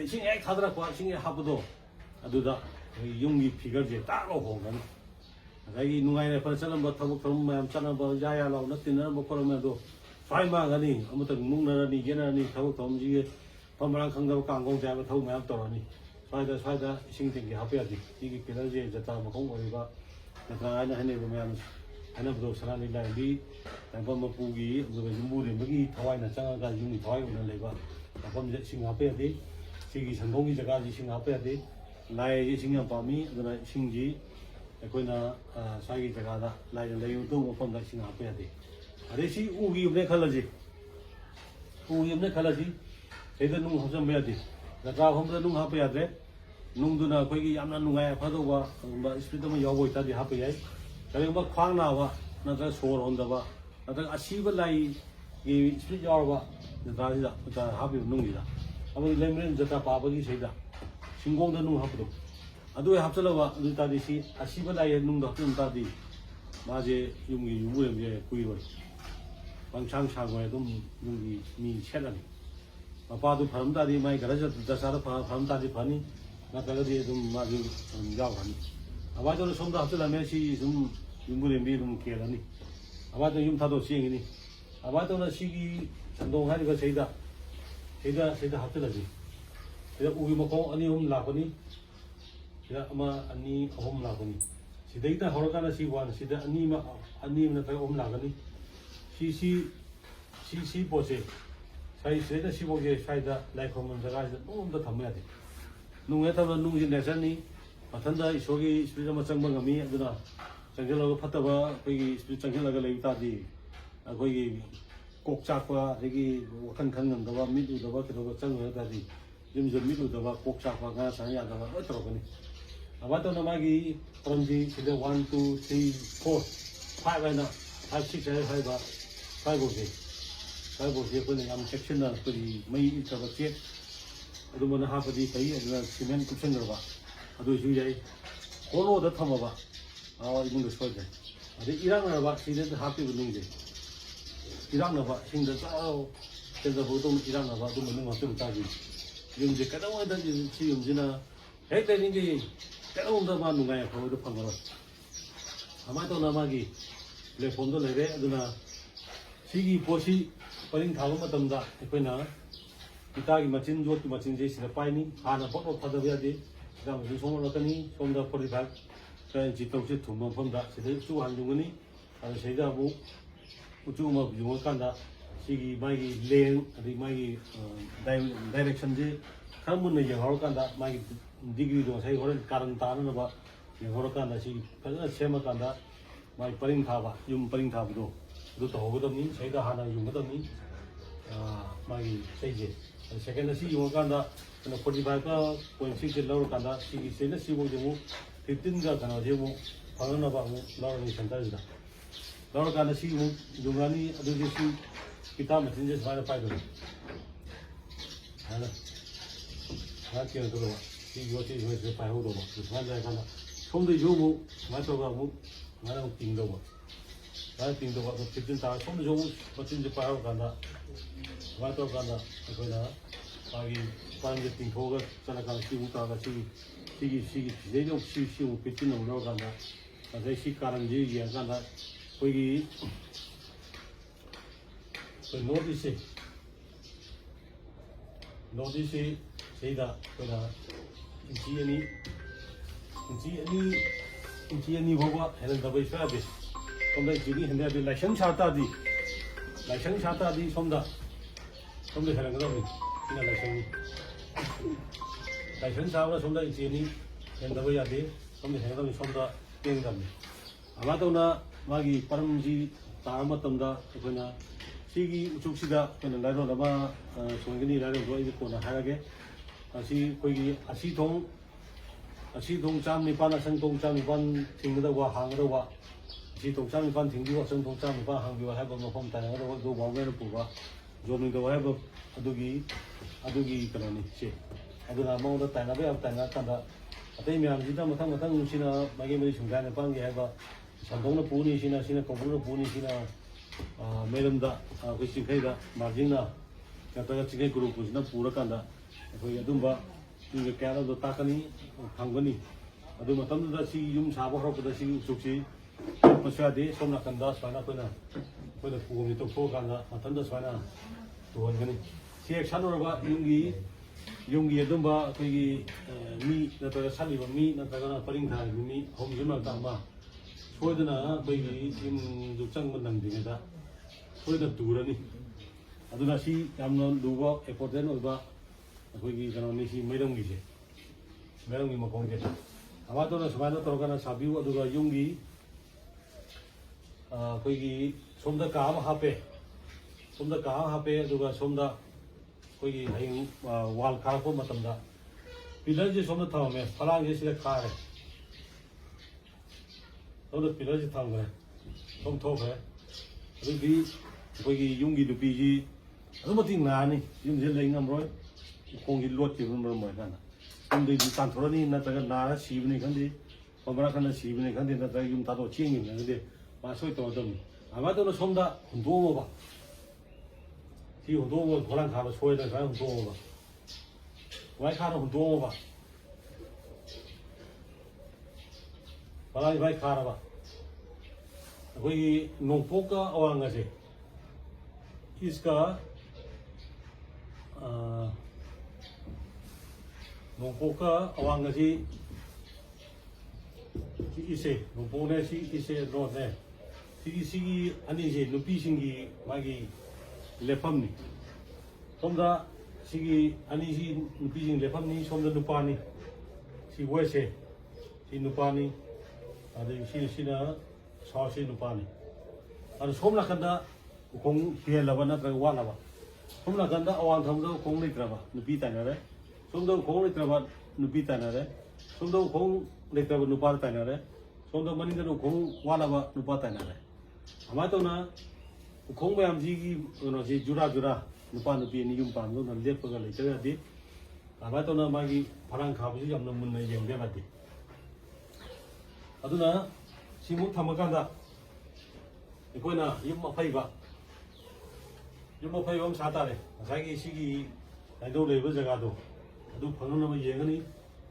Speaker 1: 신경 타더라고 신경 하부도 아두다 용기 피걸제 따로 보면 자기 누가이네 벌써는 뭐 타고 그런 마음 짜는 뭐 야야라고 넣기는 뭐 그러면도 파이마가니 아무튼 묵나라니 얘나니 타고 dom지게 범랑 강다고 강공자고 타고 마음 떠라니 사이다 신경기 합해야지 이게 그러지 저다 뭐 공부가 내가 하는 보면 하나부터 사람이 라인이 당번 뭐 보기 그리고 윤부리 여기 더와이나 장아가 윤이 더와이 오는 레가 당번 이제 신합해야지 시기 전동기 저가지 신합해야지 나의 신경 범위 그러나 신기 거기나 사기 저가다 나의 레유도 뭐 본다 신합해야지 아래시 우기 없네 칼라지 우기 없네 칼라지 제대로 농 합점 해야지 나가 hom도 농 합해야 돼 농도나 거기 얌나 농아야 파도가 뭐 스피드만 여고 있다지 합해야 그리고 뭐 광나와 나가 소를 온다봐 나가 아시벌라이 이 스피드 여봐 나가지다 나 합이 농이다 아무 레면 저다 바버기 세다 신공도 농 합도 아도에 합절라봐 일단이시 아시벌라이 농도 좀 따디 맞에 용기 유부에 구이로 방창창고에도 용기 미 쳇라니 아빠도 바람다리 많이 가라져 다사도 바람다리 바니 나가게 좀 맞이 야가니 아빠도 손도 합절라면 시좀 윤부에 미름 깨라니 아빠도 윤타도 시행이니 아빠도는 시기 전동하니까 세다 합절라지 그래서 우리 먹고 아니 나거니 그래서 아마 아니 나거니 시대이다 허락하나 시관 시대 아니면 더 나거니 시시 보세 사이 세다 시보게 사이다 라이코먼 자가서 너무도 담아야 돼 농에 타면 농지 내선이 마탄다 이속이 스피드만 정방감이 아두나 정절하고 팠다가 거기 스피드 정절하고 레이다디 거기 꼭 잡과 여기 wak한 강는다와 미두다와 그러고 정어다디 좀 미두다와 꼭 잡과 가 상야다와 어떠거니 아마도 나마기 그런지 시대 1 2 3 4 5 하나 5 6 7 8 5보지 그는 양 섹션나 거기 뭐 있어가 제 그러면 하버디 거기 그냥 시멘 급선으로 봐 아도 주의해 고로도 타봐 아 이건 스포츠 아니 이랑을 봐 시대도 합이 붙는 게 이랑을 봐 신도 저 그래서 보통 이랑을 봐 좀 먹는 거좀 따지 이제 까다로워다 지금지나 해때는 게 까다로운다만 누가야 거기도 판거로 아마도 나마기 내 본도 내래 누나 시기 보시 버린 다음 마tamda ꯑꯩꯈꯣꯏꯅ ꯏꯇꯥꯒꯤ ꯃꯆꯤꯟ ꯌꯣꯠꯀꯤ ꯃꯆꯤꯟꯁꯦ ꯁꯤꯗ ꯄꯥꯏꯅꯤ ꯍꯥꯟꯅ ꯄꯣꯠ ꯊꯥꯗꯕ ꯌꯥꯗꯦ ꯁꯤꯗ ꯁꯣꯝꯂꯛꯀꯅꯤ ꯁꯣꯝꯗ 45 ꯏꯟꯆꯤ ꯇꯧꯁꯦ ꯊꯨꯝꯕ ꯃꯐꯝꯗ ꯁꯤꯗ ꯎꯆꯨ ꯍꯥꯟꯖꯨꯒꯅꯤ ꯑꯗꯨ ꯁꯤꯗ ꯑꯃꯨꯛ ꯎꯆꯨ ꯑꯃ ꯌꯨꯡꯉꯀꯥꯟꯗ ꯁꯤꯒꯤ ꯃꯥꯒꯤ ꯂꯦꯡ ꯑꯗꯩ ꯃꯥꯒꯤ ꯗꯥꯏꯔꯦꯛꯁꯟꯁꯦ ꯈꯔ ꯃꯨꯟꯅ ꯌꯦꯡꯍꯧꯔꯀꯥꯟꯗ ꯃꯥꯒꯤ ꯗꯤꯒ꯭ꯔꯤꯗꯣ ꯉꯁꯥꯏ ꯍꯣꯔꯦꯟ ꯀꯥꯔꯟ ꯇꯥꯅꯅꯕ ꯌꯦꯡꯍꯧꯔꯀꯥꯟꯗ ꯁꯤ ꯐꯖꯅ ꯁꯦꯝꯃꯀꯥꯟꯗ ꯃꯥꯒꯤ ꯄꯔꯤꯡ ꯊꯥꯕ ꯌꯨꯝ ꯄꯔꯤꯡ ꯊꯥꯕꯗꯣ ꯑꯗꯨ ꯇꯧꯍꯧꯒꯗꯕꯅꯤ ꯁꯤꯗ ꯍꯥꯟꯅ ꯌꯨꯡꯒꯗꯕꯅꯤ 마기 세제 세컨드 시 용간다 그는 45.6를 넣을간다 시기 세는 15.5 15가 가능하고 ꯐꯪꯅꯅꯕ ꯑꯃꯨꯛ ꯂꯧꯔꯅꯤ ꯁꯦꯟꯇꯔꯁꯤꯗ ꯂꯧꯔꯀꯥꯟꯗ ꯁꯤ ꯑꯃꯨꯛ ꯌꯨꯡꯉꯅꯤ ꯑꯗꯨꯗꯤ ꯁꯤ ꯄꯤꯇꯥ ꯃꯆꯤꯟꯁꯦ ꯁꯨꯃꯥꯏꯅ ꯄꯥꯏꯗꯣꯏꯅꯤ ꯁꯨꯃꯥꯏꯅ ꯀꯩꯅꯣ ꯇꯧꯗꯧꯕ ꯁꯤ ꯌꯣꯠꯁꯤ ꯁꯨꯃꯥꯏꯅ ꯄꯥꯏꯍꯧꯗꯧꯕ ꯁꯨꯃꯥꯏꯅ ꯂꯩꯔꯀꯥꯟꯗ ꯁꯣꯝꯗꯩꯁꯨ ꯑꯃꯨꯛ ꯁꯨꯃꯥꯏꯅ ꯇꯧꯔꯒ ꯑꯃꯨꯛ ꯁꯨꯃꯥꯏꯅ ꯑꯃꯨꯛ ꯇꯤꯡꯗꯧꯕ ꯁꯨꯃꯥꯏꯅ ꯇꯤꯡꯗꯧꯕ ꯑꯗꯨ 15 ꯇꯥꯔ ꯁꯣꯝꯗꯁꯨ ꯑꯃꯨꯛ ꯃꯆꯤꯟꯁꯦ ꯄꯥꯏꯍꯧꯔꯀꯥꯟꯗ ꯁꯨꯃꯥꯏꯅ ꯇꯧꯔꯀꯥꯟꯗ ꯑꯩꯈꯣꯏꯅ ꯃꯥꯒꯤ ꯄꯥꯟꯁꯦ ꯇꯤꯡꯊꯣꯛꯑꯒ ꯆꯠꯂꯀꯥꯟꯗ ꯁꯤ ꯑꯃꯨꯛ ꯇꯧꯔꯒ ꯁꯤꯒꯤ ꯁꯤꯗꯩꯗ ꯑꯃꯨꯛ ꯁꯤ ꯑꯃꯨꯛ 15 ꯑꯃꯨꯛ ꯂꯧꯔꯀꯥꯟꯗ ꯑꯗꯩ ꯁꯤ ꯀꯥꯔꯟꯁꯤ ꯌꯦꯡꯉꯀꯥꯟꯗ ꯑꯩꯈꯣꯏꯒꯤ ꯅꯣꯠ ꯏꯁꯁꯤ ꯁꯤꯗ ꯑꯩꯈꯣꯏꯅ ꯏꯟꯆꯤ ꯑꯅꯤ ꯐꯥꯎꯕ ꯍꯦꯜꯍꯟꯗꯕ ꯁꯨꯡꯌꯥ ꯌꯥꯗꯦ ꯁꯣꯝꯗ ꯏꯟꯆꯤ ꯑꯅꯤ ꯍꯦꯟꯗ ꯌꯥꯗꯦ ꯂꯥꯏꯁꯪ ꯁꯥ ꯇꯥꯔꯗꯤ ꯁꯣꯝꯗ ꯍꯦꯜꯍꯟꯒꯗꯕꯅꯤ ꯁꯤꯅ ꯂꯥꯏꯁꯪ ꯁꯥꯕꯅ ꯁꯣꯝꯗ ꯏꯟꯆꯤ ꯑꯅꯤ ꯍꯦꯟꯗꯕ ꯌꯥꯗꯦ ꯁꯣꯝꯗ ꯍꯦꯟꯒꯗꯕꯅꯤ ꯁꯣꯝꯗ ꯇꯦꯡꯒꯗꯕꯅꯤ ꯑꯗꯨꯃꯥꯏꯅ ꯇꯧꯅ ꯃꯥꯒꯤ ꯄꯔꯝꯁꯤ ꯇꯥꯕ ꯃꯇꯝꯗ ꯑꯩꯈꯣꯏꯅ ꯁꯤꯒꯤ ꯎꯆꯨꯛꯁꯤꯗ ꯑꯩꯈꯣꯏꯅ ꯂꯥꯏꯔꯣꯟ ꯑꯃ ꯁꯣꯟꯒꯅꯤ ꯂꯥꯏꯔꯣꯟꯗꯣ ꯑꯩ ꯀꯣꯟꯅ ꯍꯥꯏꯔꯒꯦ ꯑꯁꯤ ꯑꯩꯈꯣꯏꯒꯤ ꯑꯁꯤꯊꯣꯡ 19 ꯑꯁꯪꯊꯣꯡ 19 ꯊꯤꯡꯒꯗꯧꯕ ꯍꯥꯡꯒꯗꯧꯕ ꯑꯁꯤꯊꯣꯡ 19 ꯊꯤꯡꯕꯤꯌꯨ ꯑꯁꯪꯊꯣꯡ 19 ꯍꯥꯡꯕꯤꯌꯨ ꯍꯥꯏꯕ ꯃꯐꯝ ꯇꯥꯟꯅꯒꯗꯧꯕ ꯑꯗꯨ ꯋꯥꯡꯃꯩꯅ ꯄꯨꯕ ꯖꯣꯟꯅꯤꯡꯗꯧ ꯍꯥꯏꯕ ꯑꯗꯨꯒꯤ ꯀꯩꯅꯣꯅꯤ ꯁꯤ ꯑꯗꯨꯅ ꯃꯉꯣꯟꯗ ꯇꯥꯟꯅꯕ ꯌꯥꯕ ꯇꯥꯟꯅꯔꯀꯥꯟꯗ ꯑꯇꯩ ꯃꯌꯥꯝꯁꯤꯗ ꯃꯊꯪ ꯁꯤꯅ ꯃꯔꯤ ꯁꯨꯡꯒꯥꯏ ꯅꯤꯄꯥꯟꯒꯤ ꯍꯥꯏꯕ ꯁꯟꯗꯧꯅ ꯄꯨꯅꯤ ꯁꯤꯅ ꯀꯧꯕꯨꯅ ꯄꯨꯅꯤ ꯁꯤꯅ ꯃꯩꯔꯝꯗ ꯑꯩꯈꯣꯏ ꯆꯤꯡꯈꯩꯗ ꯃꯥꯔꯖꯤꯡꯅ ꯅꯠꯇ꯭ꯔꯒ ꯆꯤꯡꯈꯩ ꯒꯨꯔꯨꯄꯨꯁꯤꯅ ꯄꯨꯔꯀꯥꯟꯗ ꯑꯩꯈꯣꯏ ꯑꯗꯨꯝꯕ ꯀꯌꯥꯗꯣ ꯇꯥꯛꯀꯅꯤ ꯐꯪꯒꯅꯤ ꯑꯗꯨ ꯃꯇꯝꯗꯨꯗ ꯁꯤ ꯌꯨꯝ ꯁꯥꯕ ꯍꯧꯔꯛꯄꯗ ꯁꯤꯒꯤ ꯎꯆꯨꯛꯁꯤ ꯆꯠꯄꯁꯨ ꯌꯥꯗꯦ ꯁꯣꯝ ꯅꯥꯀꯟꯗ ꯁꯨꯃꯥꯏꯅ ꯑꯩꯈꯣꯏꯅ ꯄꯨꯒꯅꯤ ꯇꯧꯊꯣꯛꯑꯀꯥꯟꯗ ꯃꯊꯟꯇ ꯁꯨꯃꯥꯏꯅ ꯇꯨꯍꯟꯒꯅꯤ ꯁꯤ ꯍꯦꯛ ꯁꯥꯟꯅꯔꯕ ꯌꯨꯝꯒꯤ ꯑꯗꯨꯝꯕ ꯑꯩꯈꯣꯏꯒꯤ ꯃꯤ ꯅꯠꯇ꯭ꯔꯒ ꯁꯥꯠꯂꯤꯕ ꯃꯤ ꯅꯠꯇ꯭ꯔꯒꯅ ꯄꯔꯤꯡ ꯊꯥꯔꯤꯕ ꯃꯤ ꯑꯍꯨꯝꯁꯤ ꯃꯔꯛꯇ ꯑꯃ ꯁꯣꯏꯗꯅ ꯑꯩꯈꯣꯏꯒꯤ ꯌꯨꯝꯗꯨ ꯆꯪꯕ ꯅꯪꯗ꯭ꯔꯤꯉꯩꯗ ꯁꯣꯏꯗꯅ ꯇꯨꯔꯅꯤ ꯑꯗꯨꯅ ꯁꯤ ꯌꯥꯝꯅ ꯂꯨꯕ ꯏꯝꯄꯣꯔꯇꯦꯟ ꯑꯣꯏꯕ ꯑꯩꯈꯣꯏꯒꯤ ꯀꯩꯅꯣꯅꯤ ꯁꯤ ꯃꯩꯔꯝꯒꯤ ꯃꯈꯣꯡꯁꯦ ꯑꯃ ꯇꯧꯅ ꯁꯨꯃꯥꯏꯅ ꯇꯧꯔꯀꯥꯟꯗ ꯁꯥꯕꯤꯌꯨ ꯑꯗꯨꯒ ꯌꯨꯝꯒꯤ ꯑꯩꯈꯣꯏꯒꯤ ꯁꯣꯝꯗ ꯀꯥ ꯑꯃ ꯍꯥꯞꯄꯦ ꯑꯗꯨꯒ ꯁꯣꯝꯗ ꯑꯩꯈꯣꯏꯒꯤ ꯍꯌꯦꯡ ꯋꯥꯜ ꯈꯥꯔꯛꯄ ꯃꯇꯝꯗ ꯄꯤꯂꯔꯁꯦ ꯁꯣꯝꯗ ꯊꯝꯃꯝꯃꯦ ꯐꯂꯥꯡꯁꯦ ꯁꯤꯗ ꯈꯥꯔꯦ ꯁꯣꯝꯗ ꯄꯤꯂꯔꯁꯦ ꯊꯝꯈ꯭ꯔꯦ ꯁꯣꯝ ꯊꯣꯛꯈ꯭ꯔꯦ ꯑꯗꯨꯗꯤ ꯑꯩꯈꯣꯏꯒꯤ ꯌꯨꯝꯒꯤ ꯅꯨꯄꯤꯁꯤ ꯑꯗꯨꯛ ꯃꯇꯤꯛ ꯅꯥꯔꯅꯤ ꯌꯨꯝꯁꯦ ꯂꯩ ꯉꯝꯔꯣꯏ ꯈꯣꯡꯁꯤ ꯂꯣꯠꯈꯤꯕ ꯃꯔꯝ ꯑꯣꯏꯔꯀꯥꯟꯗ ꯌꯨꯝꯗꯒꯤ ꯇꯥꯟꯊꯣꯔꯛꯑꯅꯤ ꯅꯠꯇ꯭ꯔꯒ ꯅꯥꯔ ꯁꯤꯕꯅꯤ ꯈꯪꯗꯦ ꯄꯝꯕꯔꯥ ꯈꯟꯅ ꯁꯤꯕꯅꯤ ꯈꯪꯗꯦ ꯅꯠꯇ꯭ꯔꯒ ꯌꯨꯝ ꯊꯥꯗꯣꯛ ꯆꯦꯟꯈꯤꯕꯅꯤ ꯈꯪꯗꯦ ꯃꯥ ꯁꯣꯏ ꯇꯧꯔꯗꯕꯅꯤ ꯑꯗꯨꯃꯥꯏꯅ ꯇꯧꯅ ꯁꯣꯝꯗ ꯍꯨꯟꯗꯣꯛꯑꯝꯃꯕ ꯁꯤ ꯍꯨꯟꯗꯣꯛꯑꯝꯃꯒ ꯐꯣꯂꯥꯡ ꯈꯥꯕ ꯁꯣꯏꯗꯅ ꯁꯨꯃꯥꯏꯅ ꯍꯨꯟꯗꯣꯛꯑꯝꯃꯕ ꯁꯨꯃꯥꯏꯅ ꯈꯥꯔ ꯍꯨꯟꯗꯣꯛꯑꯝꯃꯕ ꯐꯂꯥꯡ ꯁꯨꯃꯥꯏꯅ ꯈꯥꯔꯕ ꯑꯩꯈꯣꯏꯒꯤ ꯅꯣꯡꯄꯣꯛꯀ ꯑꯋꯥꯡꯒꯁꯦ ꯏꯁꯀ ꯅꯣꯡꯄꯣꯛꯀ ꯑꯋꯥꯡꯒꯁꯤ ꯁꯤ ꯏꯁꯦ ꯅꯣꯡꯄꯣꯛꯅꯦ ꯁꯤ ꯏꯁꯦ ꯅꯣꯔꯠꯅꯦ ꯁꯤꯒꯤ ꯑꯅꯤꯁꯦ ꯅꯨꯄꯤꯁꯤꯡꯒꯤ ꯃꯥꯒꯤ ꯂꯦꯞꯐꯝꯅꯤ ꯁꯣꯝꯗ ꯁꯤꯒꯤ ꯑꯅꯤꯁꯤ ꯅꯨꯄꯤꯁꯤꯡ ꯂꯦꯞꯐꯝꯅꯤ ꯁꯣꯝꯗ ꯅꯨꯄꯥꯅꯤ ꯁꯤ ꯋꯦꯁꯁꯦ ꯁꯤ ꯅꯨꯄꯥꯅꯤ ꯑꯗꯒꯤ ꯁꯤꯅ ꯁꯥꯎꯠꯁꯤ ꯅꯨꯄꯥꯅꯤ ꯑꯗꯨ ꯁꯣꯝ ꯅꯥꯀꯟꯗ ꯎꯈꯣꯡ ꯍꯦꯜꯂꯕ ꯅꯠꯇ꯭ꯔꯒ ꯋꯥꯠꯂꯕ ꯁꯣꯝ ꯅꯥꯀꯟꯗ ꯑꯋꯥꯡ ꯊꯪꯕꯗ ꯎꯈꯣꯡ ꯂꯩꯇ꯭ꯔꯕ ꯅꯨꯄꯤ ꯇꯥꯏꯅꯔꯦ ꯁꯣꯝꯗ ꯎꯈꯣꯡ ꯂꯩꯇ꯭ꯔꯕ ꯅꯨꯄꯤ ꯇꯥꯏꯅꯔꯦ ꯁꯣꯝꯗ ꯎꯈꯣꯡ ꯂꯩꯇ꯭ꯔꯕ ꯅꯨꯄꯥ ꯇꯥꯏꯅꯔꯦ ꯁꯣꯝꯗ ꯃꯅꯤꯡꯗ ꯎꯈꯣꯡ ꯋꯥꯠꯂꯕ ꯅꯨꯄꯥ ꯇꯥꯏꯅꯔꯦ ꯑꯗꯨꯃꯥꯏꯅ ꯇꯧꯅ ꯎꯈꯣꯡ ꯃꯌꯥꯝꯁꯤꯒꯤ ꯀꯩꯅꯣꯁꯤ ꯖꯨꯔꯥ ꯅꯨꯄꯥ ꯅꯨꯄꯤ ꯑꯅꯤ ꯌꯨꯝ ꯄꯥꯟꯕꯗꯧꯅ ꯂꯦꯞꯄꯒ ꯂꯩꯇꯕ ꯌꯥꯗꯦ ꯑꯗꯨꯃꯥꯏꯅ ꯇꯧꯅ ꯃꯥꯒꯤ ꯐꯔꯥꯡ ꯈꯥꯕꯁꯤ ꯌꯥꯝꯅ ꯃꯨꯟꯅ ꯌꯦꯡꯗꯕ ꯌꯥꯗꯦ ꯑꯗꯨꯅ ꯁꯤꯃꯨꯛ ꯊꯝꯃꯀꯥꯟꯗ ꯑꯩꯈꯣꯏꯅ ꯌꯨꯝ ꯑꯐꯩꯕ ꯑꯃ ꯁꯥ ꯇꯥꯔꯦ ꯉꯁꯥꯏꯒꯤ ꯁꯤꯒꯤ ꯂꯥꯏꯗꯧ ꯂꯩꯕ ꯖꯒꯥꯗꯣ ꯑꯗꯨ ꯐꯪꯅꯅꯕ ꯌꯦꯡꯒꯅꯤ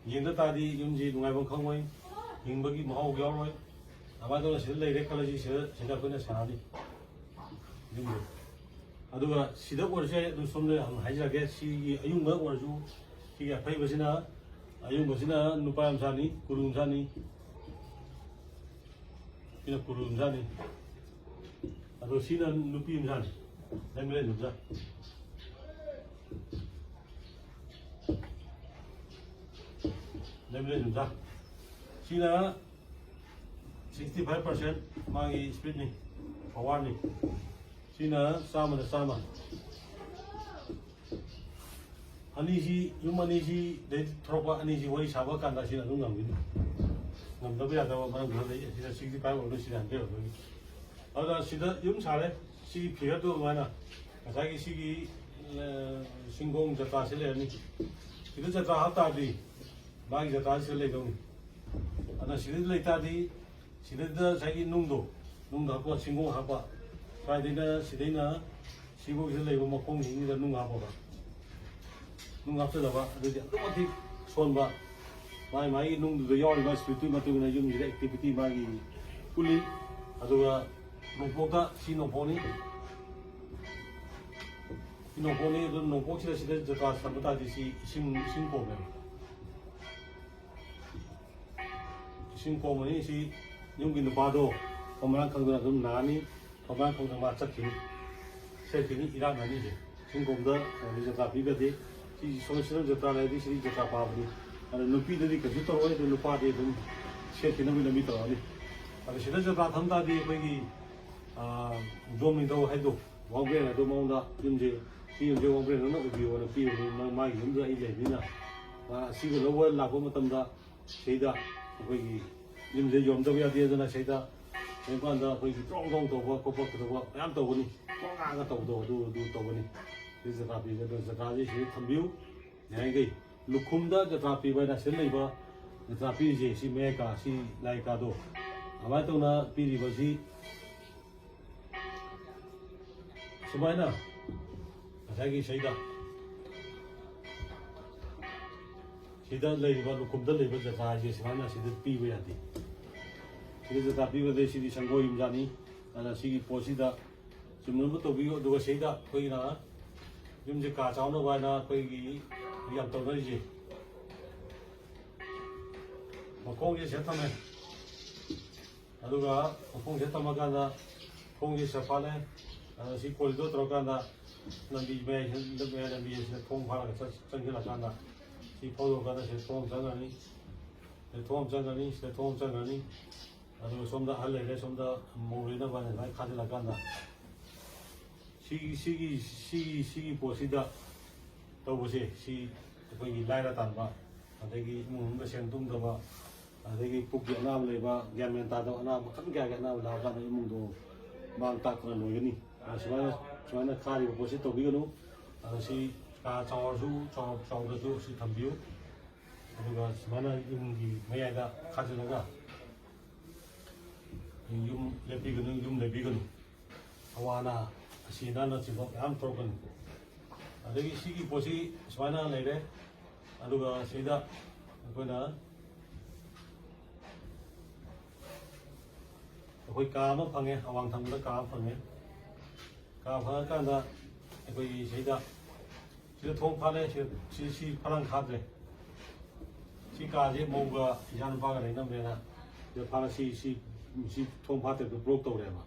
Speaker 1: ꯌꯦꯡꯗ ꯇꯥꯔꯗꯤ ꯌꯨꯝꯁꯤ ꯅꯨꯡꯉꯥꯏꯐꯝ ꯈꯪꯉꯣꯏ ꯍꯤꯡꯕꯒꯤ ꯃꯍꯥꯎ ꯌꯥꯎꯔꯣꯏ ꯑꯗꯨꯃꯥꯏꯅ ꯇꯧꯅ ꯁꯤꯗ ꯂꯩꯔꯦ ꯈꯜꯂꯁꯤ ꯁꯤꯗ ꯑꯩꯈꯣꯏꯅ ꯁꯥꯔꯅꯤ ꯌꯨꯝꯁꯦ ꯑꯗꯨꯒ ꯁꯤꯗ ꯑꯣꯏꯔꯁꯨ ꯌꯥꯏ ꯑꯗꯨ ꯁꯣꯝꯗ ꯍꯥꯏꯖꯔꯒꯦ ꯁꯤꯒꯤ ꯑꯌꯨꯡꯕ ꯑꯣꯏꯔꯁꯨ ꯁꯤꯒꯤ ꯑꯐꯩꯕꯁꯤꯅ ꯑꯌꯨꯡꯕꯁꯤꯅ ꯅꯨꯄꯥ ꯌꯨꯝꯁꯥꯅꯤ ꯀꯨꯔꯨ ꯌꯨꯝꯁꯥꯅꯤ sini kurun zani, atau sini nupi zani, dan mulai nuja. Dan mulai nuja. Sini 65% magi speed ni, power ni. Sini sama dan sama. Ani si, yung ani si, dari tropa ani si wali sahabat kan dah sini nunggang gitu. ngầm bây giờ mà nó lấy thì là xin cái nó xin hàng cái rồi là xin đó yếm xả đấy xin phía tôi mà nè cái xin sinh công cho ta sẽ lên đi thì nó cho ta học ta đi bao giờ ta sẽ lên đâu là xin lấy ta đi xin đó cái nung đồ học qua sinh công học qua cái đấy là xin đấy sinh công sẽ lấy một công hình là nung học qua nung học sẽ là vậy rồi lúc mà thì xuân vậy mai nung do yori mas pitu matu na yung activity magi kuli aduga nongpota si nongponi do nongpo sila jaka samata di si sing ko ni si yung ginupado pamaran kangdana dum nani pamaran kangdana ma chakini se kini ira nani je sing ko da ni jaka bibade si solution jaka na di si jaka pa budi 누피들이 그 주도로 해도 누파들이 좀 세티는 왜 믿더니 아저씨들 다 담다디 거기 좀이도 해도 왕배라도 뭔가 이제 이제 왕배는 어디로 비오는 많이 힘들어 이제니나 시고 로월 나고 뭐던가 세다 거기 이제 염도야 되잖아 세다 그러니까 거기 쫑쫑도 뭐 거기도 뭐 양 떠보니 쫑아가 떠도 떠보니 그래서 가비가 저 가지 시 탐비우 내가 lukumda jatapi bai na sen leiba jatapi je si meka si laika do amai to na piri ba si sumai na asagi saida leiba lukumda leiba jata je sumai na sida pi ba yati sida jatapi ba de si sango imjani ana si posida sumnu to bi do saida koi na yum je ka chaw no ba na koi gi yang tàu đó gì mà công việc sẽ tham này rồi cả công việc tham gia là công việc sẽ phải này si cố đi đâu cả là làm gì về làm gì sẽ thông qua cái chân cái là cái là si phô đồ cái là sẽ thông chân cái này sẽ thông chân cái này rồi xong đó ăn lại xong đó mua lên nó vào này khai là cái là si bố si đó tꯧꯕꯁꯦ ꯁꯤ ꯑꯩꯈꯣꯏꯒꯤ ꯂꯥꯏꯔ ꯇꯥꯟꯕ ꯑꯗꯒꯤ ꯏꯃꯨꯡ ꯃꯅꯨꯡꯗ ꯁꯦꯟ ꯊꯨꯝꯗꯕ ꯑꯗꯒꯤ ꯄꯨꯛꯀꯤ ꯑꯅꯥꯕ ꯂꯩꯕ ꯒ꯭ꯌꯥꯟ ꯃꯦꯟ ꯇꯥꯗꯕ ꯑꯅꯥꯕ ꯃꯈꯜ ꯀꯌꯥꯒꯤ ꯑꯅꯥꯕ ꯂꯥꯛꯑꯀꯥꯟꯗ ꯏꯃꯨꯡꯗꯣ ꯃꯥꯡ ꯇꯥꯛꯇꯅ ꯂꯣꯏꯒꯅꯤ ꯁꯨꯃꯥꯏꯅ ꯈꯥꯔꯤꯕ ꯄꯣꯠꯁꯤ ꯇꯧꯕꯤꯒꯅꯨ ꯁꯤ ꯀꯥ ꯆꯥꯎꯔꯁꯨ ꯆꯥꯎꯗ꯭ꯔꯁꯨ ꯁꯤ ꯊꯝꯕꯤꯌꯨ ꯑꯗꯨꯒ ꯁꯨꯃꯥꯏꯅ ꯌꯨꯝꯒꯤ ꯃꯌꯥꯏꯗ ꯈꯥꯖꯤꯜꯂꯒ ꯌꯨꯝ ꯂꯦꯞꯄꯤꯒꯅꯨ ꯑꯋꯥ ꯑꯅꯥ ꯑꯁꯤ ꯑꯅꯥꯅꯆꯤꯡꯕ ꯃꯌꯥꯝ ꯊꯣꯛꯂꯛꯀꯅꯤ ꯑꯗꯒꯤ ꯁꯤꯒꯤ ꯄꯣꯠꯁꯤ ꯁꯨꯃꯥꯏꯅ ꯂꯩꯔꯦ ꯑꯗꯨꯒ ꯁꯤꯗ ꯑꯩꯈꯣꯏꯅ ꯑꯩꯈꯣꯏ ꯀꯥ ꯑꯃ ꯐꯪꯉꯦ ꯑꯋꯥꯡ ꯊꯪꯕꯗ ꯀꯥ ꯑꯃ ꯐꯪꯉꯦ ꯀꯥ ꯐꯪꯉꯀꯥꯟꯗ ꯑꯩꯈꯣꯏꯒꯤ ꯁꯤꯗ ꯊꯣꯡ ꯐꯥꯠꯂꯦ ꯁꯤ ꯐꯂꯥꯡ ꯈꯥꯗ꯭ꯔꯦ ꯁꯤ ꯀꯥꯁꯦ ꯃꯧꯒ ꯏꯆꯥꯅꯨꯄꯥꯒ ꯂꯩꯅꯕꯅꯦꯅ ꯁꯤꯗ ꯐꯥꯠꯂ ꯁꯤ ꯊꯣꯡ ꯐꯥꯠꯇꯕꯗ ꯕ꯭ꯂꯣꯛ ꯇꯧꯔꯦꯕ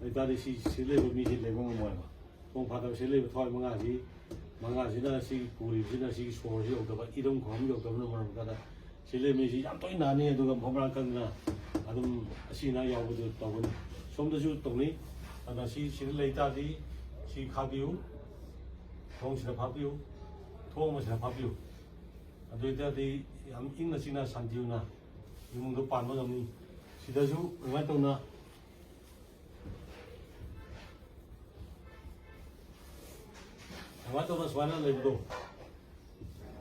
Speaker 1: ꯑꯗꯨꯇꯥꯔꯗꯤ ꯁꯤ ꯂꯩꯕ ꯃꯤꯁꯤ ꯂꯩꯕ ꯉꯝꯃꯣꯏꯕ ꯊꯣꯡ ꯐꯥꯠꯇꯕ ꯂꯩꯕ ꯊꯋꯥꯏ ꯃꯉꯥꯁꯤꯅ ꯁꯤ ꯄꯨꯔꯤꯕꯁꯤꯅ ꯁꯤꯒꯤ ꯁꯣꯔꯁꯤ ꯌꯧꯗꯕ ꯏꯔꯝ ꯈꯣꯡ ꯌꯧꯗꯕꯅ ꯃꯔꯝ ꯀꯥꯟꯗ ꯁꯤ ꯂꯩꯃꯤꯁꯤ ꯌꯥꯝ ꯇꯣꯏꯅ ꯅꯥꯅꯤ ꯑꯗꯨꯒ ꯃꯐꯝ ꯀꯪꯗꯅ ꯑꯗꯨꯝ ꯑꯁꯤ ꯑꯅꯥ ꯌꯥꯎꯕꯗꯨ ꯇꯧꯒꯅꯤ ꯁꯣꯝꯗꯁꯨ ꯇꯧꯅꯤ ꯑꯗꯨꯅ ꯁꯤꯗ ꯂꯩ ꯇꯥꯔꯗꯤ ꯁꯤ ꯈꯥꯕꯤꯌꯨ ꯊꯣꯡꯁꯤꯗ ꯐꯥꯠꯄꯤꯌꯨ ꯊꯣꯡ ꯑꯃꯁꯤꯗ ꯐꯥꯠꯄꯤꯌꯨ ꯑꯗꯨ ꯑꯣꯏꯇꯥꯔꯗꯤ ꯌꯥꯝ ꯏꯪꯅ ꯆꯤꯛꯅ ꯁꯥꯟꯇꯤ ꯑꯣꯏꯅ ꯏꯃꯨꯡꯗꯣ ꯄꯥꯟꯕ ꯉꯝꯅꯤ ꯁꯤꯗꯁꯨ ꯑꯗꯨꯃꯥꯏꯅ ꯇꯧꯅ 수많은 레벨도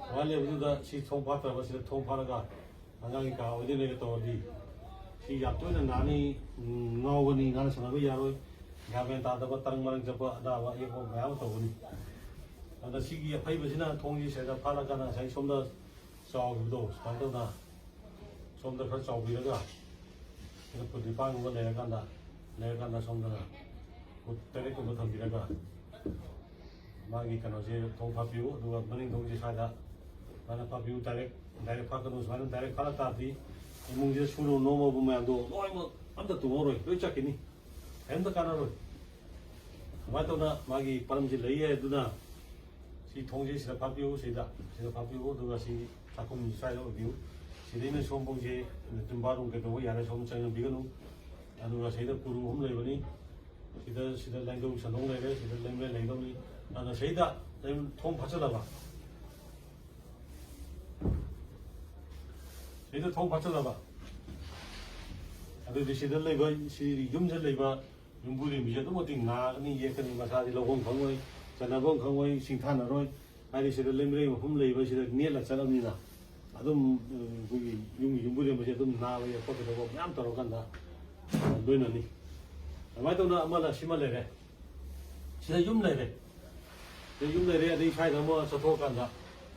Speaker 1: 수많은 레벨도 시 통파트라 버스 통파라가 안장이가 어디 내렸다 어디 시 약도는 나니 나오거니 나는 생각이 야로 야벤 다다가 다른 말은 접어 나와 이거 뭐야 또 보니 나 시기에 파이버지나 통지 세다 파라가나 자기 좀더 저기도 반도나 좀더 그 저기다가 이렇게 디파는 거 내려간다 좀더 그때 그거 덤비다가 마기 그노지 통파비우 누가 머닝 동지 사다 나는 파비우 다이렉 파크노 수많은 다이렉 팔았다디 이몽지 수로 넘어 보면도 뭐 안다 또 모르 왜 잡히니 엔더 까나로 맞도나 마기 바람지 레이에 누나 시 통지 시다 파비우 시다 파비우 누가 시 작품 사이로 비우 시리는 손봉지 좀 바로 그도 야래 손장은 비거노 누가 시다 부루 홈레버니 시다 랭고 선동 레베 시다 랭베 레이도니 나는 세이다 통 받쳐다봐 세이다 통 받쳐다봐 ꯑꯗꯨꯗꯤ ꯁꯤꯗ ꯂꯩꯕ ꯁꯤ ꯌꯨꯝꯗ ꯂꯩꯕ ꯌꯨꯝꯕꯨꯔꯦꯝ ꯃꯤꯁꯦ ꯑꯗꯨꯃꯛꯇꯤ ꯉꯥꯒꯅꯤ ꯌꯦꯛꯀꯅꯤ ꯃꯁꯥꯗꯤ ꯂꯧꯐꯝ ꯈꯪꯉꯣꯏ ꯆꯟꯅꯐꯝ ꯈꯪꯉꯣꯏ ꯁꯤꯡꯊꯥꯅꯔꯣꯏ ꯍꯥꯏꯗꯤ ꯁꯤꯗ ꯂꯩꯃꯔꯦꯟ ꯃꯐꯝ ꯂꯩꯕ ꯁꯤꯗ ꯅꯦꯠꯂ ꯆꯠꯂꯕꯅꯤꯅ ꯑꯗꯨꯝ ꯑꯩꯈꯣꯏꯒꯤ ꯌꯨꯝꯒꯤ ꯌꯨꯝꯕꯨꯔꯦꯝꯕꯁꯦ ꯑꯗꯨꯝ ꯅꯥꯕ ꯈꯣꯠꯀꯗꯧꯕ ꯃꯌꯥꯝ ꯇꯧꯔꯀꯥꯟꯗ ꯂꯣꯏꯅꯅꯤ ꯑꯗꯨꯃꯥꯏꯅ ꯇꯧꯅ ꯑꯃꯅ ꯁꯤꯃ ꯂꯩꯔꯦ sila yum lai re, yum lai re ada isai nama satu kan dah,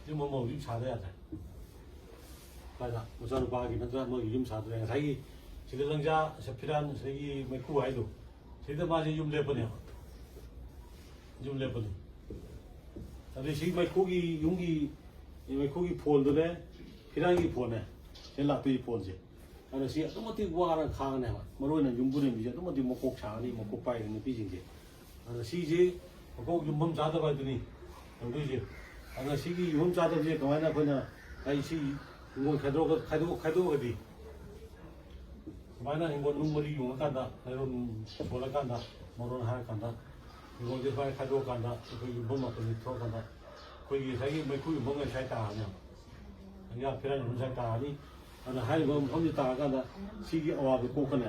Speaker 1: yum mau yum sada ya dah, pada macam apa lagi nanti mau yum sada ya, saya sila langja sepiran saya meku ayu, sila masih yum lepas ni, yum lepas ni, tapi si meku ki yum ki meku ki phone tu le, piran ki phone ni, sila tu ki phone je. Ada si tu mati wara khang ni, malu ni yum pun ni bisa tu mati mokok cah ni mokok pai ni pising je. Ada si je, mokok yum pun cah tu pai tu ni, tu je. Ada si ki yum cah tu je, kawan aku na, ai si yum khado ke di. Mana yum nung mari yum kan dah, yum bola kan dah, malu hari kan dah, yum je pai khado kan dah, tu yum pun macam ni thor kan dah. Kau ini saya meku yum pun saya tahu ni, ya piran yum saya tahu ni. Ada hari bom kami tak ada sigi awal berkokan ya.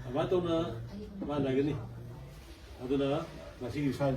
Speaker 1: Apa tu na mana lagi ni? Ada na masih isai.